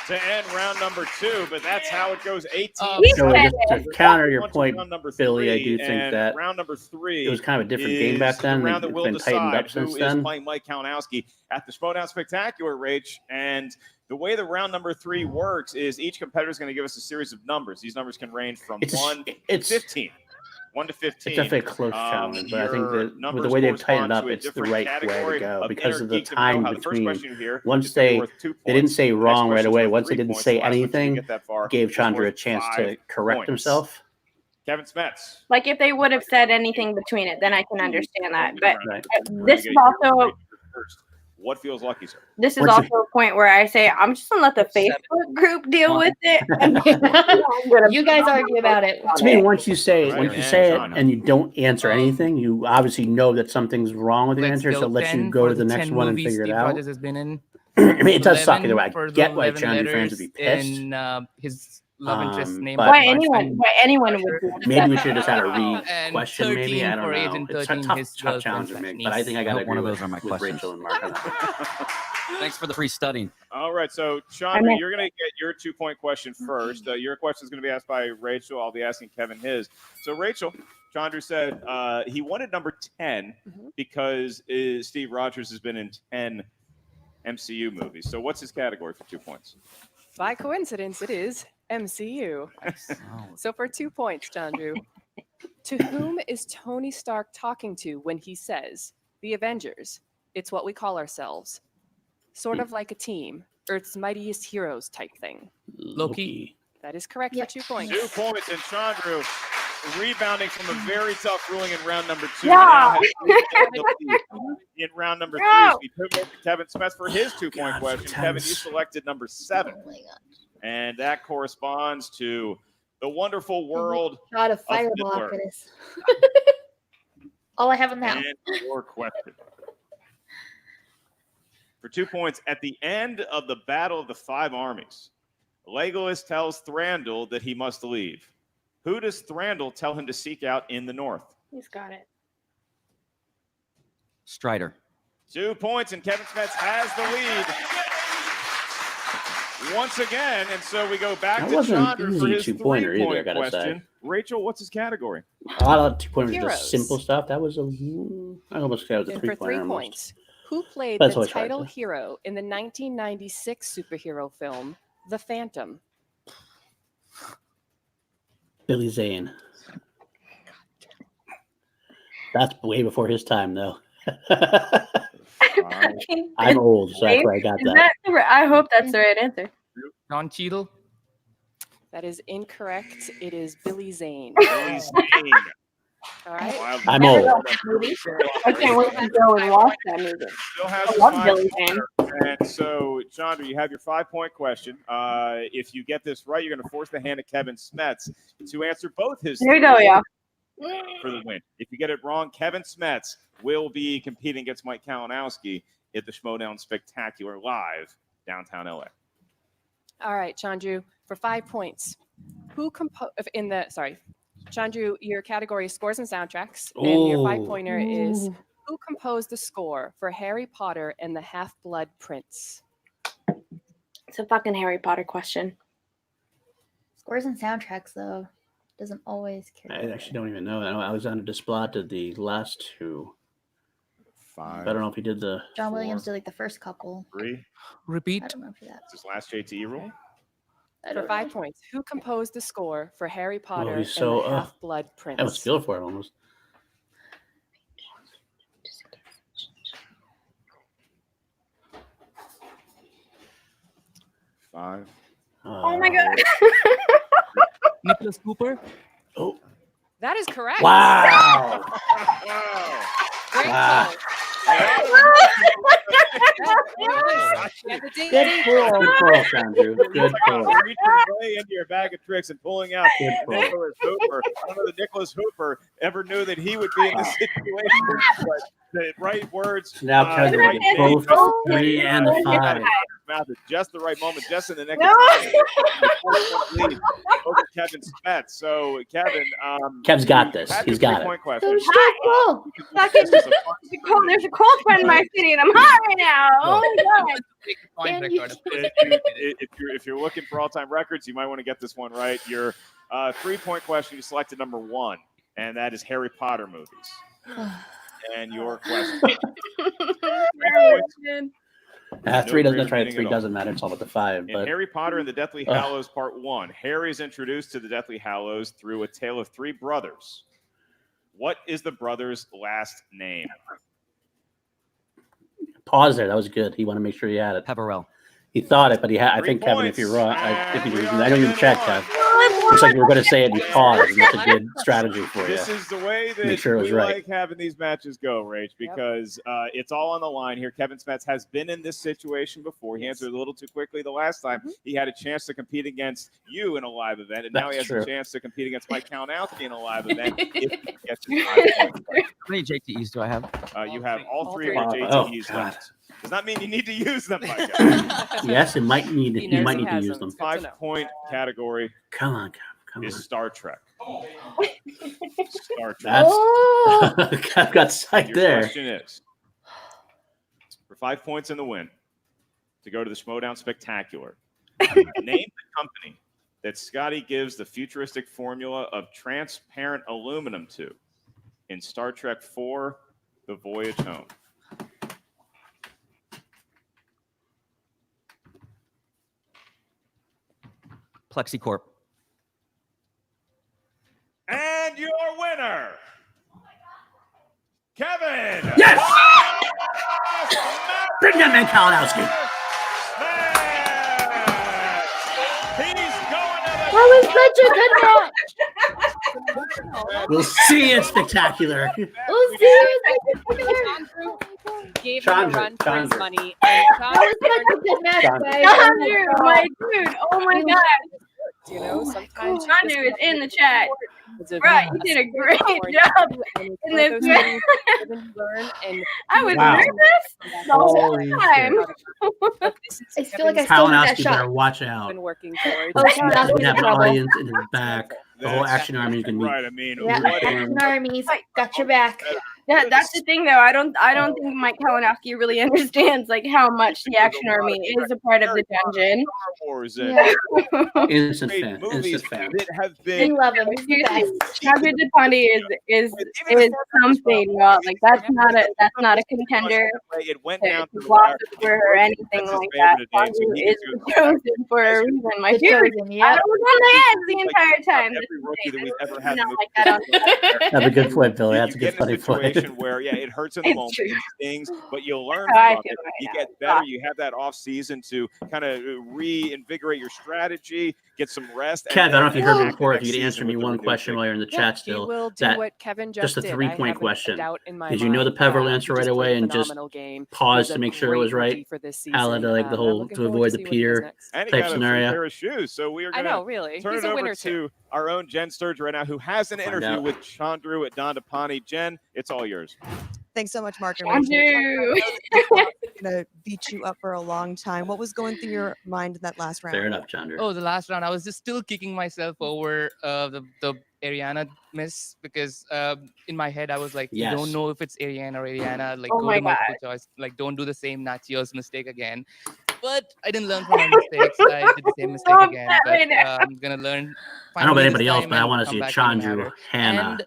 to end round number 2, but that's how it goes. 18. So just to counter your On to point, round number Billy, I 3, do think and that round number 3 it was kind of a different game back is then. The round that It's will been tightened up decide since who then. is playing Mike Kalinowski at the Schmoedown Spectacular, Rach. And the way the round number 3 works is each competitor is going to give us a series of numbers. These numbers can range from 1 to 15. 1 to 15. It's definitely a close challenge, but I think your that with numbers the way they've tightened correspond up, to a it's the different right way to category go of because of the Innergeekdom time know-how. The first between. question here Once is gonna be they worth 2 they didn't points. say The next wrong right question's away. worth Once they 3 didn't points. say The last one, if you anything, get that far, gave is Chandru a worth chance 5 to correct points. himself. Kevin Smets. Like if they would have said anything between it, then I can understand that. But Right. this is also What feels lucky, sir? this is Once also a point where I say I'm just gonna let the Facebook group deal with it. And I'm gonna You guys argue about it. To me, once you say Right. once you And say it John. and you don't answer anything, you obviously know that something's wrong with your Let's answer. So go it lets 10 you go for to the next 10 one and movies figure it Steve out. Rogers has been in. I mean, it does suck 11 either way. I for the get why 11 Chandru fans would be letters pissed. in his love interest name. but- why anyone would do that. Maybe we should have just had a read And question. Maybe 13 I don't for know. Agent It's a 13, tough, his tough challenge to girlfriend make, but I think I I got to hope one agree of those are my with questions. Rachel and Mark on that. Thanks for the free studying. All right, so Chandru, you're going to get your 2-point question first. Your question is going to be asked by Rachel. I'll be asking Kevin his. So, Rachel, Chandru said he wanted number 10 because Steve Rogers has been in 10 MCU movies. So, what's his category for 2 points? By coincidence, it is MCU. Oh, So for 2 points, Chandru, to whom is Tony Stark talking to when he says, "The Avengers, it's what we call ourselves"? Sort of like a team, Earth's mightiest heroes type thing. Loki. That is correct for 2 points. 2 points, and Chandru rebounding from a very tough ruling in round number 2. Yeah. Now has 3 points in the lead in round number 3. Yeah. So we put over to Kevin Smets for his 2-point God, question. so Kevin, you tense. selected number 7. Oh my god. And that corresponds to the wonderful world Shot of fireball Hitler. after this. All I have in now. and your question. For 2 points, at the end of the Battle of the Five Armies, Legolas tells Thranduil that he must leave. Who does Thranduil tell him to seek out in the north? He's got it. Strider. 2 points, and Kevin Smets has the lead once again. And so we go back That to wasn't Chandru for easy his 2-pointer either, I 3-point gotta say. question. Rachel, what's his category? A lot of 2-pointers were just Heroes. simple stuff. That was I almost said it was a And for 3 3-pointer. almost. points, who played That's the what I tried title to. hero in the 1996 superhero film, The Phantom? Billy Zane. That's way before his time, though. I'm old, so that's why I got Is that. that the right- I hope that's the right answer. Don Cheadle. That is incorrect. It is Billy Zane. Billy Zane. All right. Wow. I'm old. I can't wait to go and watch that movie. Still has I the love 5 Billy Zane. And so, Chandru, you have your 5-point question. If you get this right, you're going to force the hand of Kevin Smets to answer both his There you go, y'all. for the win. If you get it wrong, Kevin Smets will be competing against Mike Kalinowski at the Schmoedown Spectacular live downtown LA. All right, Chandru, for 5 points. Chandru, your category is scores and soundtracks, and your 5-pointer is who composed the score for Harry Potter and the Half-Blood Prince? It's a fucking Harry Potter question. Scores and soundtracks, though, doesn't always carry. I actually don't even know. I was on a Desplat the last two. 5. I don't know if he did the. John Williams did like the first couple. 3. I Repeat. don't know for that. This is last JTE rule. For 5 points, who composed the score for Harry Potter he's so, and the Half-Blood Prince? I was feel for it almost. Five. Oh my god. Nicholas Cooper. Oh. That is correct. Wow. Wow. Great Wow. call. Good pull. Good pull, Chandru. Good pull. Reaching way into your bag of tricks and pulling out Good pull. Nicholas Hooper. I don't know that Nicholas Hooper ever knew that he would be in this situation, but the right words. Now Chandru right gets both name, the 3 and the 5. Mouth at just the right moment, just in the next No. lead over Kevin Smets. So Kevin, Kev's got this. had He's your got it. 3-point question. So cool. Fucking there's a cold front in my city and I'm hot right now. Oh my god. And you- If you're looking for all-time records, you might want to get this one right. Your 3-point question, you selected number 1, and that is Harry Potter movies. And your question. 3 doesn't. greater That's right. meaning 3 at all. doesn't matter. It's all about the 5. In But Harry Potter and the Deathly Ugh. Hallows Part 1, Harry is introduced to the Deathly Hallows through a tale of 3 brothers. What is the brother's last name? pause there. That was good. He wanted to make sure he had it. Peverell. He thought it, but he had. I 3 think Kevin, if points. you're wrong, And we I are don't even in check, one. Kev. Looks like you were going to say it. You paused, and that's a good strategy for you. This is the way that Make sure it was we right. like having these matches go, Rach, because it's all on the line here. Kevin Smets has been in this situation before. He answered a little too quickly the last time. He had a chance to compete against you in a live event, and now he has That's a true. chance to compete against Mike Kalinowski in a live event. If he gets his 5 points. How many JTEs do I have? You have all All 3 three. of your Oh, JTEs God. left. Does not mean you need to use them, Mike. Yes, it might need. He You knows might he need to has use them. them. Good to know. 5-point category Come on, Kev. Come is on. Star Trek. Star Trek. That's. Oh. Kev got psyched Your there. question is, for 5 points in the win, to go to the Schmodown Spectacular, name the company that Scotty gives the futuristic formula of transparent aluminum to in Star Trek IV, The Voyage Home. PlexiCorp. And your winner, Kevin. Yes! Bring that man Kalinowski. He's going to the That was such a good match. We'll see you, Spectacular. Oh, seriously. Gave him a Chandru, run for his Chandru. money. And That was such a good match, Chandru. guys. Chandru, my dude. Oh my god. you know, sometimes Chandru is in the chat. It's a- Right, you did a great job in this match. I was Wow. nervous the whole Holy time. I feel like I still need that Kalinowski better shot. watch out. been working towards. Oh, Kalinowski's He in have an trouble. audience in his back. The whole That's action army is going to be. right. I mean, Yeah, what Action Armies got your back. That's the thing, though. I don't think Mike Kalinowski really understands like how much the Action Army is a part of the dungeon. Star Wars and Yeah. Instant great fan. movies Instant fan. that have We been love him. He's the Seriously, best. Dhandapani is something. Well, like that's not a contender It went to down to the walk wire. through or anything That's his like that. favorite name, so Chandru he is gets to- chosen for a reason. My The dude, chosen, I yeah. was on the edge the entire time. Every rookie that we've ever had. Not in the like that on That's a good flip, Billy. That's a you good get in funny a flip. situation where, it hurts in the It's moment, true. it stings, but you'll learn That's how I from feel it. right You now. get better. You have that off season to kind of reinvigorate your strategy, get some rest. Kev, I don't know if you heard me back before. If next you could answer season me with the one renewed question vigor. while you're in the Yeah, chat he still. will do that what Kevin just a did. I 3-point haven't a question. doubt in my Did you know the mind. Peverell He answer right just away played a and just phenomenal game. pause He's to a make sure it great was right? rookie for this How season. like the I'm whole looking to forward avoid see the what he does Peter next. And he type got a free scenario. pair of shoes. So we are I going know, to really. turn He's it a over winner too. to our own Jen Sturge right now, who has an Find interview out. with Chandru at Dhandapani. Jen, it's all yours. Thanks so much, Mark and Rachel. Chandru. gonna beat you up for a long time. What was going through your mind in that last round? Fair enough, Chandru. Oh, the last round, I was just still kicking myself over the Ariana miss because in my head I was like, you Yes. don't know if it's Ariana or Ariana. Like, Oh go my to multiple choice. Like, don't do the same Nachios mistake again. But I didn't learn from my mistakes. I did the same mistake Don't again. upset me But now. I'm gonna learn. I don't know about finally anybody this else, time but I and want to come see a back even Chandru, harder. Hannah,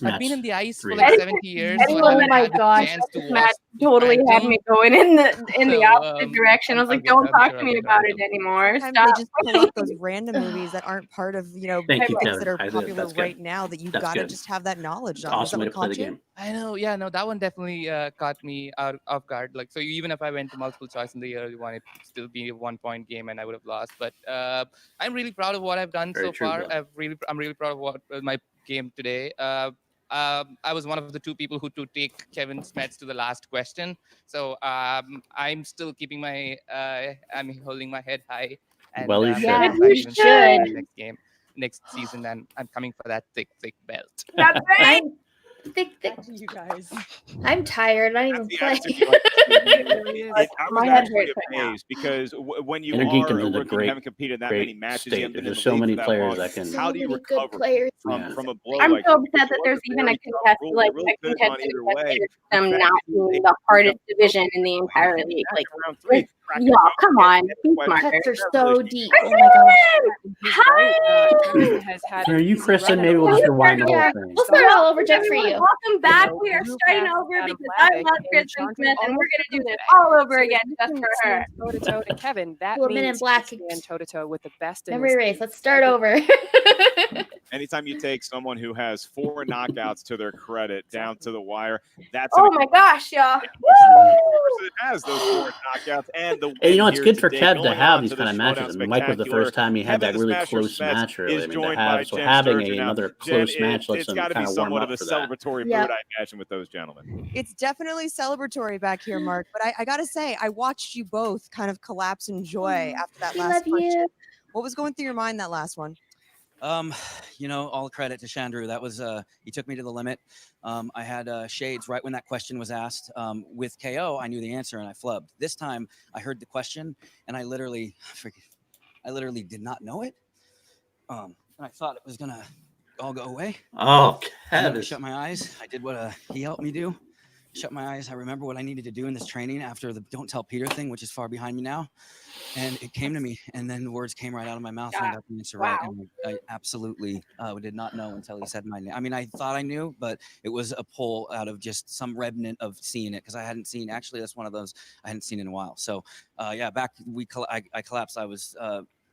And I've been in Smets. the ice for three. like 70 years, so I Anyone haven't that had the gosh, chance to this watch match the totally had Phantom. me going in the So, opposite direction. I was like, don't I'm talk sure to I'll me get about better. it anymore. Sometimes Stop. they just pull out those random movies that aren't part of Thank you, topics Kevin. that are I did. popular That's good. right now that you That's gotta good. just have that knowledge It's on. an Was awesome that way what to play the caught you? game. I know, yeah, no, that one definitely caught me out off guard. Like, so even if I went to multiple choice in the early one, it'd still be a 1-point game and I would have lost. But I'm really proud of what I've done Very so true, far. bro. I'm really proud of what my game today. I was one of the 2 people who to take Kevin Smets to the last question. So I'm still keeping my I'm holding my head high. And Well, you I'm should. gonna Yeah, come back you even stronger should. next game, next season, and I'm coming for that thick belt. That's right. I'm thick. You guys. I'm tired. I don't That's even the play. attitude you like to see. It really is. I My was head actually hurts right now. amazed because when you Innergeekdom's are a in a rookie, great- you haven't competed in that many great matches, you state. haven't been in There's the so league many for that players long. that can. So How do you many good recover players. Yeah. from a blow I'm like so that? upset that It there's was a even a very tough contest, rule. like It really a could have gone contested either way. system The not fact being they the hardest ended up division in the entire winning league. that Like, in round 3, cracking y'all, jokes come against on, the be question. smarter. Pets are That so really deep. should Oh my gosh. He's Hi. right. Kevin has had Are an you easy Kristen? run Maybe of we'll it. just rewind the whole Yeah, thing. we'll start all over just for Everyone, you. welcome back. know, We are Drew starting passed over Adam because I Vladeck love and Kristen Chandru Smith, and we're almost gonna do this today. all over So again if just you for can her. stand toe-to-toe to Kevin, that Well, Men in means Black. you stand toe-to-toe with the best in Memory this erase. league. Let's start over. Anytime you take someone who has 4 knockouts to their credit down to the wire, that's Oh my gosh, y'all. person has those 4 knockouts and the win Hey, you know, it's here good for today. Kev to Going have on these to kind the of Showdown matches. And Mike was the Spectacular. first time he had Kevin that the really Smasher close Smets match early. is I mean, to joined by have, so Jen having Sturgeon. Now, another Jen, close match lets it's them got to be kind of warm somewhat up of a for that. celebratory Yep. mood, I imagine, with those gentlemen. It's definitely celebratory back here, Mark. But I gotta say, I watched you both kind of collapse in joy after that We last love question. you. What was going through your mind that last one? All credit to Chandru. That was he took me to the limit. I had shades right when that question was asked. With KO, I knew the answer and I flubbed. This time, I heard the question and I literally did not know it. And I thought it was gonna all go away. Oh, And then I Kev. shut my eyes. I did what he helped me do. Shut my eyes. I remember what I needed to do in this training after the "Don't Tell Peter" thing, which is far behind me now. And it came to me, and then the words came right out of my mouth, and I got the answer right. And I absolutely did not know until he said my name. I mean, I thought I knew, but it was a pull out of just some remnant of seeing it because I hadn't seen. Actually, that's one of those I hadn't seen in a while. So, I collapsed. I was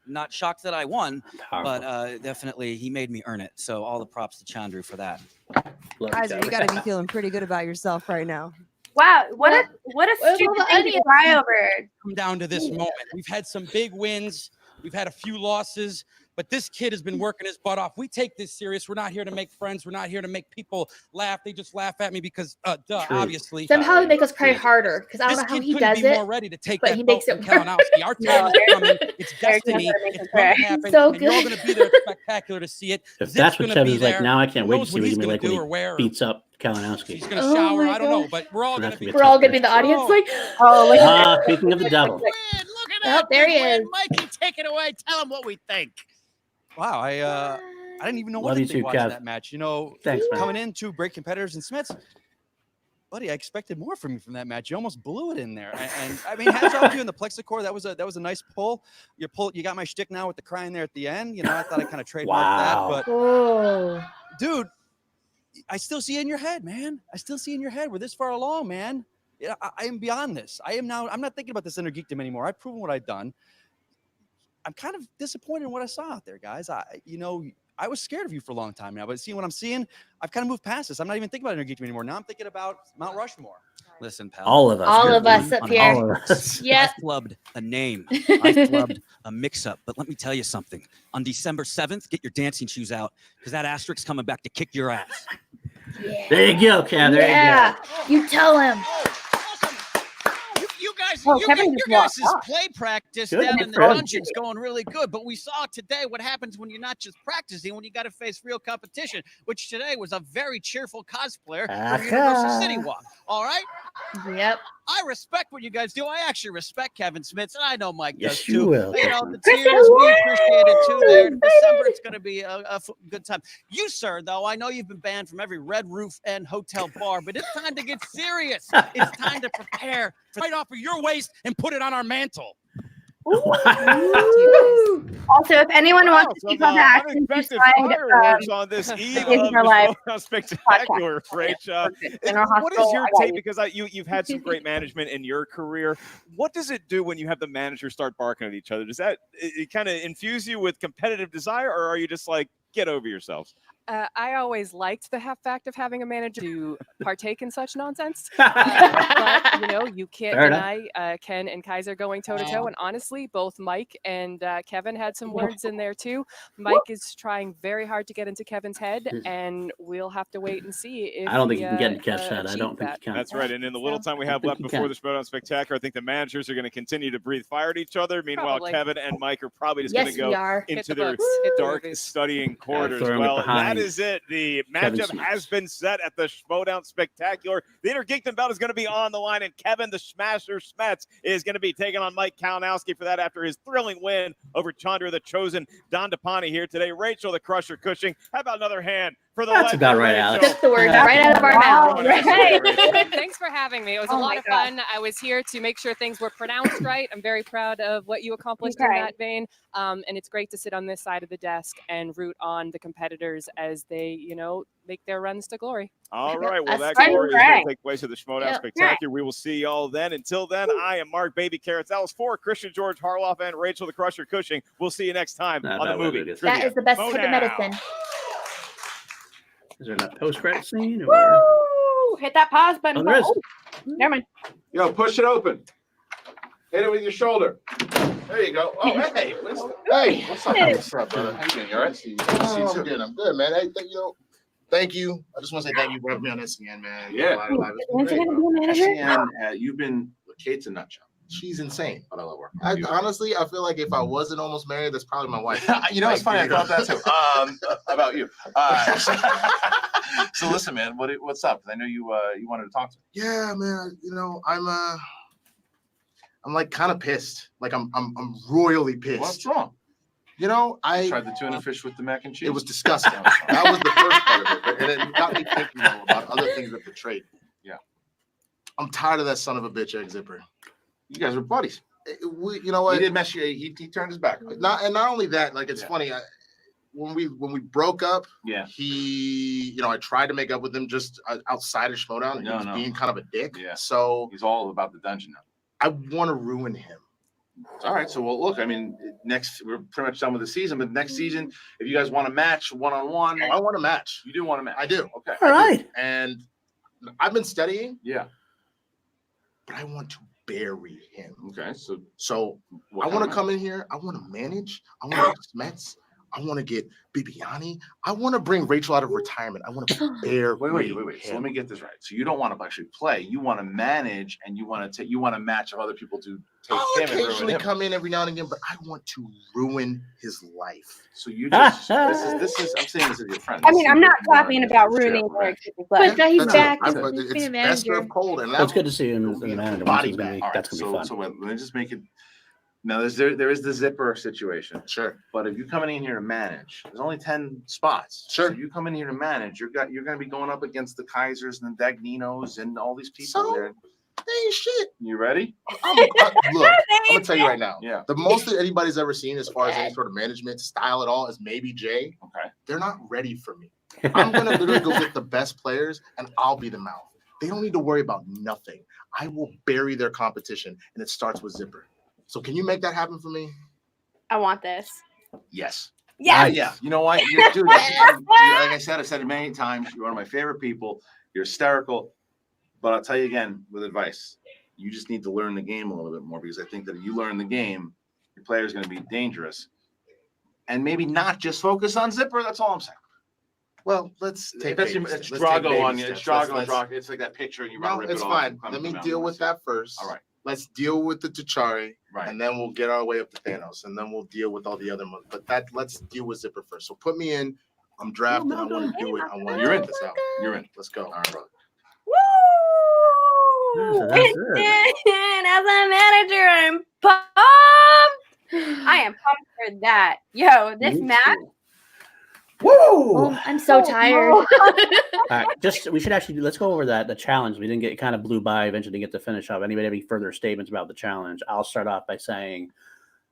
not shocked that I won, Powerful. but definitely he made me earn it. So all the props to Chandru for that. Love Guys, Kev. you gotta be feeling pretty good about yourself right now. Wow, what a Where's all stupid the thing to onions? cry over. Come down to this moment. We've had some big wins. We've had a few losses, but this kid has been working his butt off. We take this serious. We're not here to make friends. We're not here to make people laugh. They just laugh at me because, obviously. Somehow he makes us cry harder because I This don't know how kid he couldn't does be it. more ready to take but that he belt makes it from Kalinowski. Our time is coming. It's destiny. never make It's him going to cry. happen. So and you're all good. going to be there. It's spectacular to see it. If Zip's that's what gonna Kev be is like there. now, I can't Who wait to knows see what what he's he's gonna gonna be like when do he or wear. beats up Kalinowski. He's going to Oh shower. my I don't know, gosh. but we're all Gonna going have to to be. be We're all gonna be in the audience Oh. like, Oh, look at Speaking of the devil. Look at oh, there he is. Mikey, take it away. Tell him what we think. Wow, I didn't even know Love what you to think too, watching Kev. that match. You know, Thanks, man. coming in 2 great competitors and Smets. Buddy, I expected more from you from that match. You almost blew it in there. And I mean, hats off to you in the plexicor. That was a nice pull. You got my shtick now with the crying there at the end. You know, I thought I kind of trademarked Wow. that, but oh, dude, I still see it in your head, man. I still see it in your head. We're this far along, man. Yeah, I am beyond this. I'm not thinking about this Innergeekdom anymore. I've proven what I've done. I'm kind of disappointed in what I saw out there, guys. I was scared of you for a long time now, but seeing what I'm seeing, I've kind of moved past this. I'm not even thinking about Innergeekdom anymore. Now I'm thinking about Mount Rushmore. Listen, pal. All of us. all Good of us one. up on here. All of us. Yep. I flubbed a name. I flubbed a mix-up. But let me tell you something. On December 7th, get your dancing shoes out because that asterisk's coming back to kick your ass. Yeah. There you go, Kev. There Yeah. You tell him. You guys Oh, Kevin your just walked guys' off. play practice Good down in the for him. dungeon's going really good, but we saw today what happens when you're not just practicing, when you got to face real competition, which today was a very cheerful cosplayer from Universal City Walk. All right? Yep. I respect what you guys do. I actually respect Kevin Smets, and I know Mike Yes, does you too. will. You know, the Kristen, tears, we woo! appreciate it too there. Excited. December, it's going to be a good time. You, sir, though, I know you've been banned from every Red Roof and hotel bar, but it's time to get serious. It's time to prepare. Right off of your waist and put it on our mantle. Also, if anyone wants to see Some Action unexpected decide, fireworks on this eve of in the our live Showdown Spectacular, Rach. in our What is hospital, your I got take? you. Because you've had some great management in your career. What does it do when you have the managers start barking at each other? Does that it kind of infuse you with competitive desire, or are you just like, get over yourselves? I always liked the fact of having a manager to partake in such nonsense. But, you know, you can't Fair deny Ken and Kaiser going toe-to-toe. And honestly, both Mike and Kevin had some words in there, too. Mike is trying very hard to get into Kevin's head, and we'll have to wait and see if I don't think you can get into Kev's head. I achieve don't think that. you can. That's right. And in the little time we have think left you before can. the Showdown Spectacular, I think the managers are going to continue to breathe fire at each other. Meanwhile, Probably. Kevin and Mike are probably just Yes, going to we go are. Hit into the their books, hit the dark movies. studying quarters. throw 'em Well, that behind is it. The Kevin matchup Smets. has been set at the Showdown Spectacular. The Innergeekdom belt is going to be on the line, and Kevin the Smasher Smets is going to be taking on Mike Kalinowski for that after his thrilling win over Chandru, the chosen Dhandapani here today. Rachel the Crusher Cushing. How about another hand for the That's legend, about right, Rachel? Alex. Took the words Yeah. right out of our Wow. mouth. Right. Thanks for having me. It was a Oh lot my of God. fun. I was here to make sure things were pronounced right. I'm very proud of what you accomplished in Okay. that vein. And it's great to sit on this side of the desk and root on the competitors as they, you know, make their runs to glory. All right. Well, that Us too. glory is going Right. to take place at the Showdown Yep. Spectacular. We will see y'all then. Until then, I am Mark Baby Carrots. That was for Christian George Harloff and Rachel the Crusher Cushing. We'll see you next time No, on the that way movie. it is. That Trivia. is the best Mo type of now. medicine. Is there a post-credit scene? Or... Woo! Hit that pause button. Oh, there is. Oh, never mind. Yo, push it open. Hit it with your shoulder. There you go. Oh, hey. Hey, what's up? What's up, brother? How you doing? You all right? See you too. Good. I'm good, man. Hey, thank you. I just want to say thank you for having me on SCN, man. Yeah. When's he gonna be a manager? SCN, you've been with Kate's a nutshell. She's insane. But I love her. Honestly, I feel like if I wasn't almost married, that's probably my wife. You know, it's funny. I thought that too. About you. So listen, man. What's up? I know you wanted to talk to me. Yeah, man. You know, I'm like kind of pissed. Like I'm royally pissed. What's wrong? You know, I tried the tuna fish with the mac and cheese. It was disgusting. That was the first part of it, and it got me thinking though, about other things that betrayed me. Yeah, I'm tired of that son of a bitch egg zipper. You guys were buddies. You know what? He did mess you. He turned his back. Not only that. Like it's funny. When we broke up, yeah, he, I tried to make up with him just outside of Schmodown, and he was being kind of a dick. Yeah. So he's all about the dungeon now. I want to ruin him. All right. So, well, look, I mean, we're pretty much done with the season, but next season, if you guys want a match one-on-one. I want a match. You do want a match. I do. Okay. All right. And I've been studying. Yeah. But I want to bury him. Okay. So I want to come in here. I want to manage. I want to get Smets. I want to get Bibiani. I want to bring Rachel out of retirement. I want to bury Wait. him. So let me get this right. So you don't want to actually play. You want to manage, and you want to match of other people to take I'll him and ruin occasionally him. come in every now and again, but I want to ruin his life. So you just this is I'm saying this as your friend. I mean, I'm not clapping about ruining Eric's But now he's That's back. it. He's It's been a best manager. of cold, and Well, it's good to see him as a manager. body That's gonna be, bag. that's gonna be fun. So let me just make it. Now there is the zipper situation. Sure. But if you coming in here to manage, there's only 10 spots. Sure. So you come in here to manage, you're going to be going up against the Kaisers and the Dagninos and all these people So, there. They ain't shit. You ready? Look, I'm gonna tell you right now. Yeah. The most that anybody's ever seen as far as any sort of management style at all is maybe Jay. Okay. They're not ready for me. I'm gonna literally go get the best players and I'll be the mouth. They don't need to worry about nothing. I will bury their competition, and it starts with Zipper. So can you make that happen for me? I want this. Yes. Yes. Yeah. You know what? Dude, like I said, I've said it many times. You're one of my favorite people. You're hysterical. But I'll tell you again with advice. You just need to learn the game a little bit more, because I think that if you learn the game, your player is going to be dangerous. And maybe not just focus on Zipper. That's all I'm saying. Well, let's take It's baby steps. Let's take Drago baby on you. steps. It's Drago Let's- and Drago. It's like that picture, and you No, rip it it's off fine. and come Let me down. deal with that first. All right. let's deal with the T'Chari, Right. and then we'll get our way up to Thanos, and then we'll deal with all the other ones. But let's deal with Zipper first. So put me in. I'm drafted. I want to do it. I want to You're in. this out. You're in. Let's go. All right, brother. Woo! That's Winston, as a manager, I'm pumped. I am pumped for that. Yo, this Me match. too. Woo! Well, I'm so tired. All right, we should actually let's go over the challenge. We didn't get, it kind of blew by. Eventually, didn't get to finish up. Anybody have any further statements about the challenge? I'll start off by saying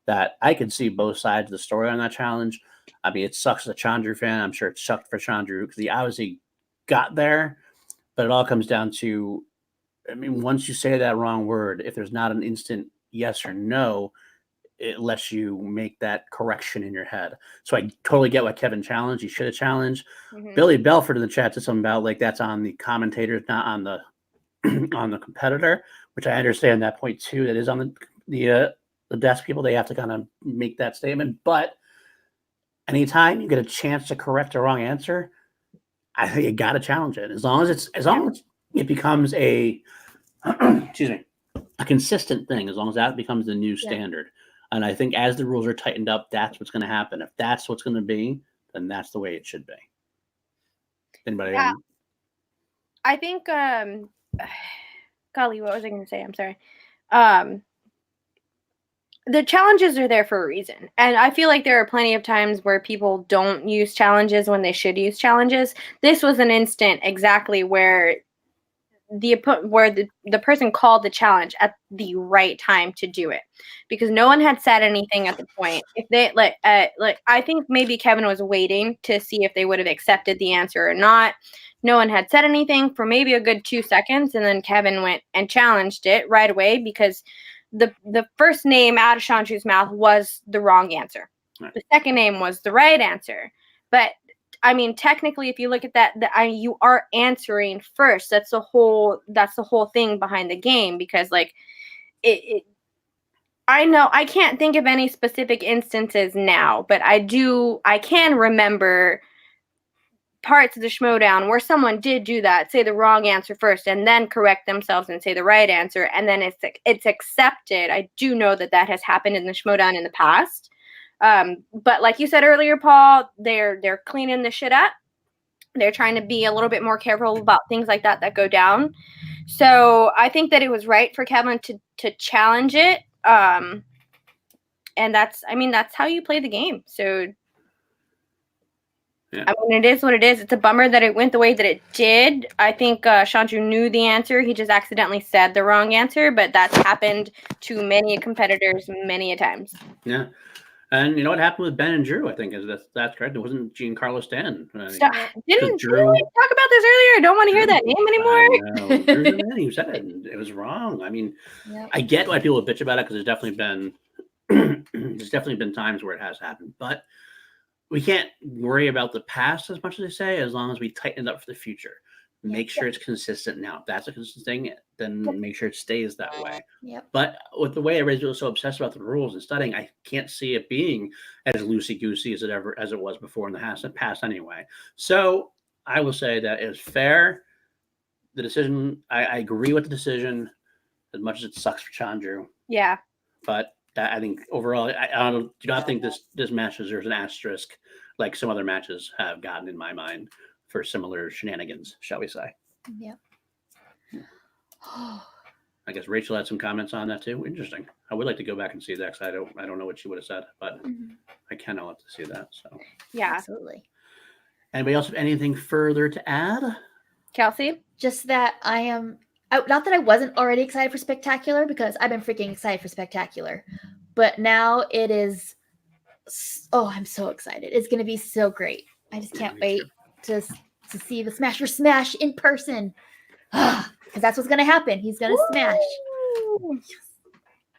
that I can see both sides of the story on that challenge. I mean, it sucks as a Chandru fan. I'm sure it sucked for Chandru because he obviously got there, but it all comes down to, I mean, once you say that wrong word, if there's not an instant yes or no, it lets you make that correction in your head. So I totally get what Kevin challenged. He should have challenged. Mhm. Billy Belford in the chat said something about like that's on the commentators, not on the on the competitor, which I understand that point too. That is on the desk people. They have to kind of make that statement. But anytime you get a chance to correct a wrong answer, I think you got to challenge it. As long as it becomes a excuse me, a consistent thing. As long as that becomes the new standard. And I think as the rules are tightened up, that's what's going to happen. If that's what's going to be, then that's the way it should be. Anybody? Yeah. I think, golly, what was I going to say? I'm sorry. The challenges are there for a reason. And I feel like there are plenty of times where people don't use challenges when they should use challenges. This was an instant exactly where the person called the challenge at the right time to do it, because no one had said anything at the point. If they I think maybe Kevin was waiting to see if they would have accepted the answer or not. No one had said anything for maybe a good 2 seconds, and then Kevin went and challenged it right away because the first name out of Chandru's mouth was the wrong answer. Right. The second name was the right answer, but I mean, technically, if you look at that, you are answering first. That's the whole thing behind the game, because like I know I can't think of any specific instances now, but I can remember parts of the Schmodown where someone did do that, say the wrong answer first, and then correct themselves and say the right answer, and then it's accepted. I do know that has happened in the Schmodown in the past. But like you said earlier, Paul, they're cleaning the shit up. They're trying to be a little bit more careful about things like that go down. So I think that it was right for Kevin to challenge it. And that's how you play the game. So yeah. I mean, it is what it is. It's a bummer that it went the way that it did. I think Chandru knew the answer. He just accidentally said the wrong answer, but that's happened to many competitors many a times. Yeah. And you know what happened with Ben and Drew? I think that's correct. It wasn't Giancarlo Stanton. Didn't Drew we talk about this earlier? I don't want to hear that name anymore. Drew's the man. He said it. It was wrong. I mean, I get why people bitch about it, because there's definitely been times where it has happened, but we can't worry about the past as much as they say, as long as we tighten it up for the future. Make sure it's consistent now. If that's a consistent thing, then make sure it stays that way. Yep. But with the way everybody's really so obsessed about the rules and studying, I can't see it being as loosey-goosey as it was before in the past anyway. So I will say that it was fair. The decision, I agree with the decision, as much as it sucks for Chandru. Yeah. But I think overall, I do not think this match deserves an asterisk like some other matches have gotten in my mind for similar shenanigans, shall we say. Yeah. I guess Rachel had some comments on that too. Interesting. I would like to go back and see that, because I don't know what she would have said, but I cannot love to see that. So yeah, absolutely. Anybody else have anything further to add? Kelsey? Just that I am not that I wasn't already excited for Spectacular, because I've been freaking excited for Spectacular, but now it is. Oh, I'm so excited! It's going to be so great. I just can't wait to see the Smasher smash in person, because that's what's going to happen. He's going to smash.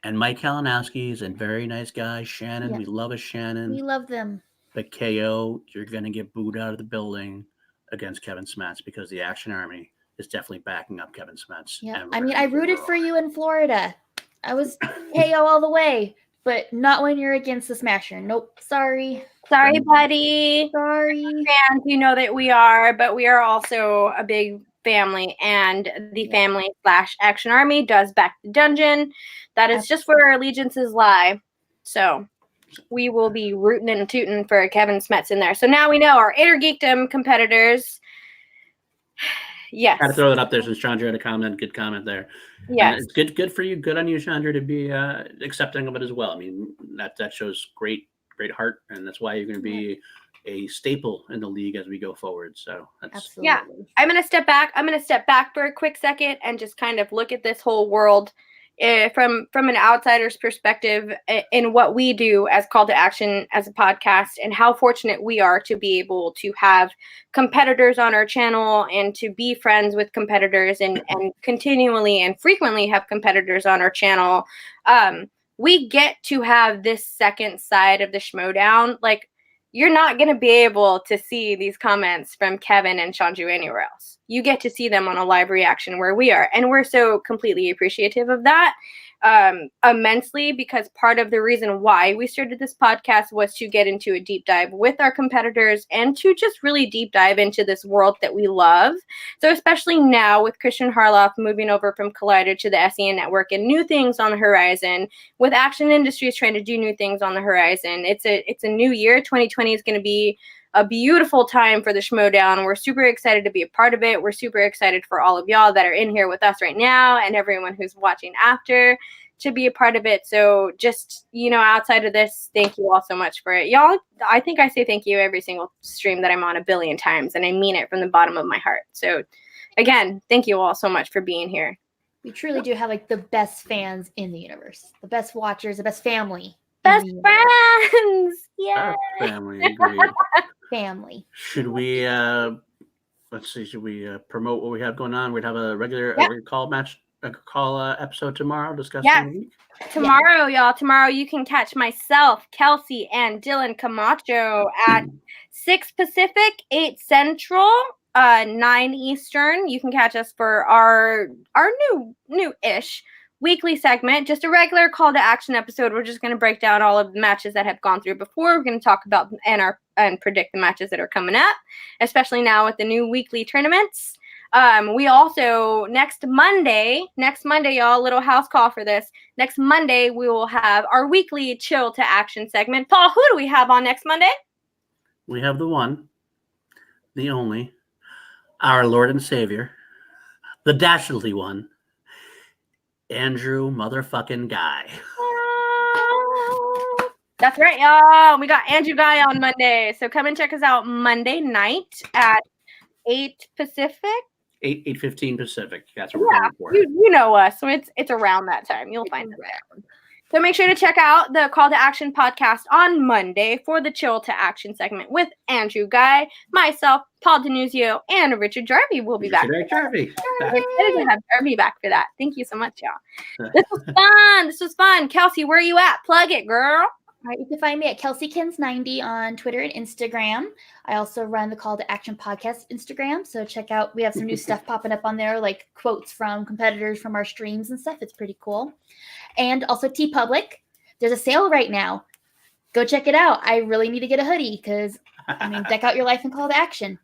And Mike Kalinowski is a very nice guy. Shannon, we love Shannon. We love them. But KO, you're going to get booed out of the building against Kevin Smets, because the Action Army is definitely backing up Kevin Smets. Yeah, I mean, I rooted for you in Florida. I was KO all the way, but not when you're against the Smasher. Nope, sorry. Sorry, buddy. Sorry. Fans, you know that we are, but we are also a big family, and the family / Action Army does back the dungeon. That is just where our allegiances lie. So we will be rooting and tooting for Kevin Smets in there. So now we know our Innergeekdom competitors. Yes. Had to throw that up there since Chandru had a comment. Good comment there. Yes. And it's good for you. Good on you, Chandru, to be accepting of it as well. I mean, that shows great heart, and that's why you're going to be a staple in the league as we go forward. So that's Absolutely. Yeah. I'm going to step back. I'm going to step back for a quick second and just kind of look at this whole world from an outsider's perspective in what we do as Call to Action as a podcast, and how fortunate we are to be able to have competitors on our channel and to be friends with competitors and continually and frequently have competitors on our channel. We get to have this second side of the Schmodown. Like, you're not going to be able to see these comments from Kevin and Chandru anywhere else. You get to see them on a live reaction where we are. And we're so completely appreciative of that immensely, because part of the reason why we started this podcast was to get into a deep dive with our competitors and to just really deep dive into this world that we love. So especially now with Christian Harloff moving over from Collider to the SEN Network and new things on the horizon, with Action Industries trying to do new things on the horizon. It's a new year. 2020 is going to be a beautiful time for the Schmodown. We're super excited to be a part of it. We're super excited for all of y'all that are in here with us right now and everyone who's watching after to be a part of it. So just, outside of this, thank you all so much for it. Y'all, I think I say thank you every single stream that I'm on 1 billion times, and I mean it from the bottom of my heart. So again, thank you all so much for being here. We truly do have the best fans in the universe, the best watchers, the best family. Best friends. Yeah. family. Agreed. Family. Should we let's see, should we promote what we have going on? We'd have a regular call episode tomorrow discussing the week. Tomorrow, y'all. Tomorrow you can catch myself, Kelsey, and Dylan Camacho at 6 Pacific, 8 Central, 9 Eastern. You can catch us for our new-ish weekly segment, just a regular Call to Action episode. We're just going to break down all of the matches that have gone through before. We're going to talk about and predict the matches that are coming up, especially now with the new weekly tournaments. We also, next Monday, y'all, little house call for this. Next Monday, we will have our weekly Chill to Action segment. Paul, who do we have on next Monday? We have the one, the only, our Lord and Savior, the dastardly one, Andrew motherfucking Guy. That's right, y'all. We got Andrew Guy on Monday. So come and check us out Monday night at 8 Pacific. 8:15 Pacific. That's what we're going for. You know us, so it's around that time. You'll find us there. So make sure to check out the Call to Action podcast on Monday for the Chill to Action segment with Andrew Guy, myself, Paul Denuzio, and Richard Jarvie will be back. Jarvie. We're excited to have Jarvie back for that. Thank you so much, y'all. This was fun. Kelsey, where are you at? Plug it, girl. All right, you can find me at KelseyKins90 on Twitter and Instagram. I also run the Call to Action podcast Instagram, so check out. We have some new stuff popping up on there, like quotes from competitors from our streams and stuff. It's pretty cool. And also TeePublic. There's a sale right now. Go check it out. I really need to get a hoodie because, deck out your life and Call to Action.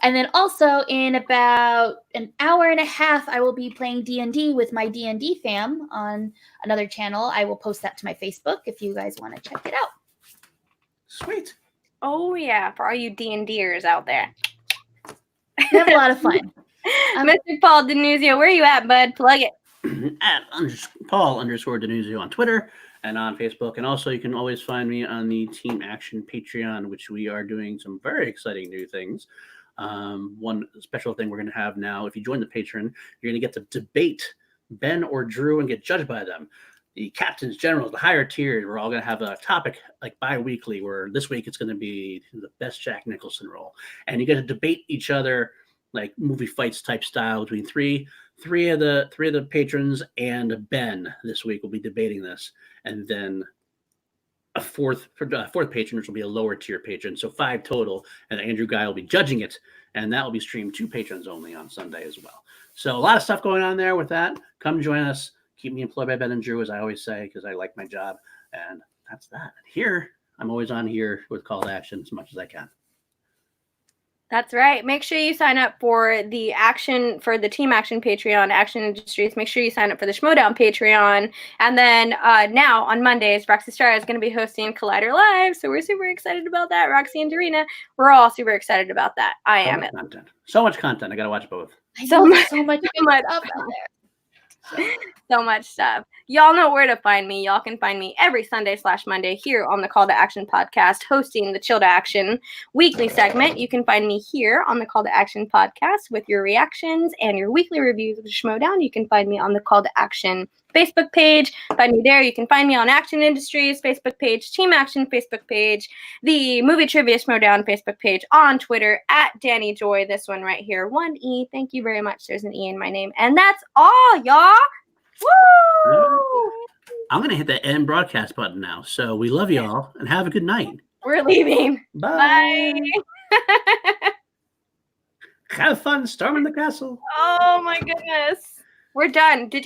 And then also in about an hour and a half, I will be playing D&D with my D&D fam on another channel. I will post that to my Facebook if you guys want to check it out. Sweet. Oh, yeah, for all you D&Ders out there. We have a lot of fun. Mr. Paul Denuzio, where are you at, bud? Plug it. At Paul_Denuzio on Twitter and on Facebook. And also you can always find me on the Team Action Patreon, which we are doing some very exciting new things. One special thing we're going to have now, if you join the Patreon, you're going to get to debate Ben or Drew and get judged by them. The captains, generals, the higher tiers, we're all going to have a topic like bi-weekly, where this week it's going to be the best Jack Nicholson role. And you get to debate each other like movie fights type style between three of the patrons and Ben this week will be debating this. And then a fourth patron, which will be a lower tier patron. So 5 total. And Andrew Guy will be judging it. And that will be streamed to patrons only on Sunday as well. So a lot of stuff going on there with that. Come join us. Keep me employed by Ben and Drew, as I always say, because I like my job. And that's that. Here, I'm always on here with Call to Action as much as I can. That's right. Make sure you sign up for the Team Action Patreon, Action Industries. Make sure you sign up for the Schmodown Patreon. And then now on Mondays, Roxy Star is going to be hosting Collider Live. So we're super excited about that. Roxy and Darina, we're all super excited about that. I am it. So much content. I got to watch both. So much good stuff out there. So much stuff. Y'all know where to find me. Y'all can find me every Sunday/Monday here on the Call to Action podcast, hosting the Chill to Action weekly segment. You can find me here on the Call to Action podcast with your reactions and your weekly reviews of the Schmodown. You can find me on the Call to Action Facebook page. Find me there. You can find me on Action Industries Facebook page, Team Action Facebook page, the Movie Trivia Schmodown Facebook page, on Twitter at Danny Joy. This one right here, 1E. Thank you very much. There's an E in my name. And that's all, y'all. Woo! I'm going to hit the end broadcast button now. So we love y'all and have a good night. We're leaving. Bye. Bye. Have fun storming the castle. Oh my goodness. We're done. Did you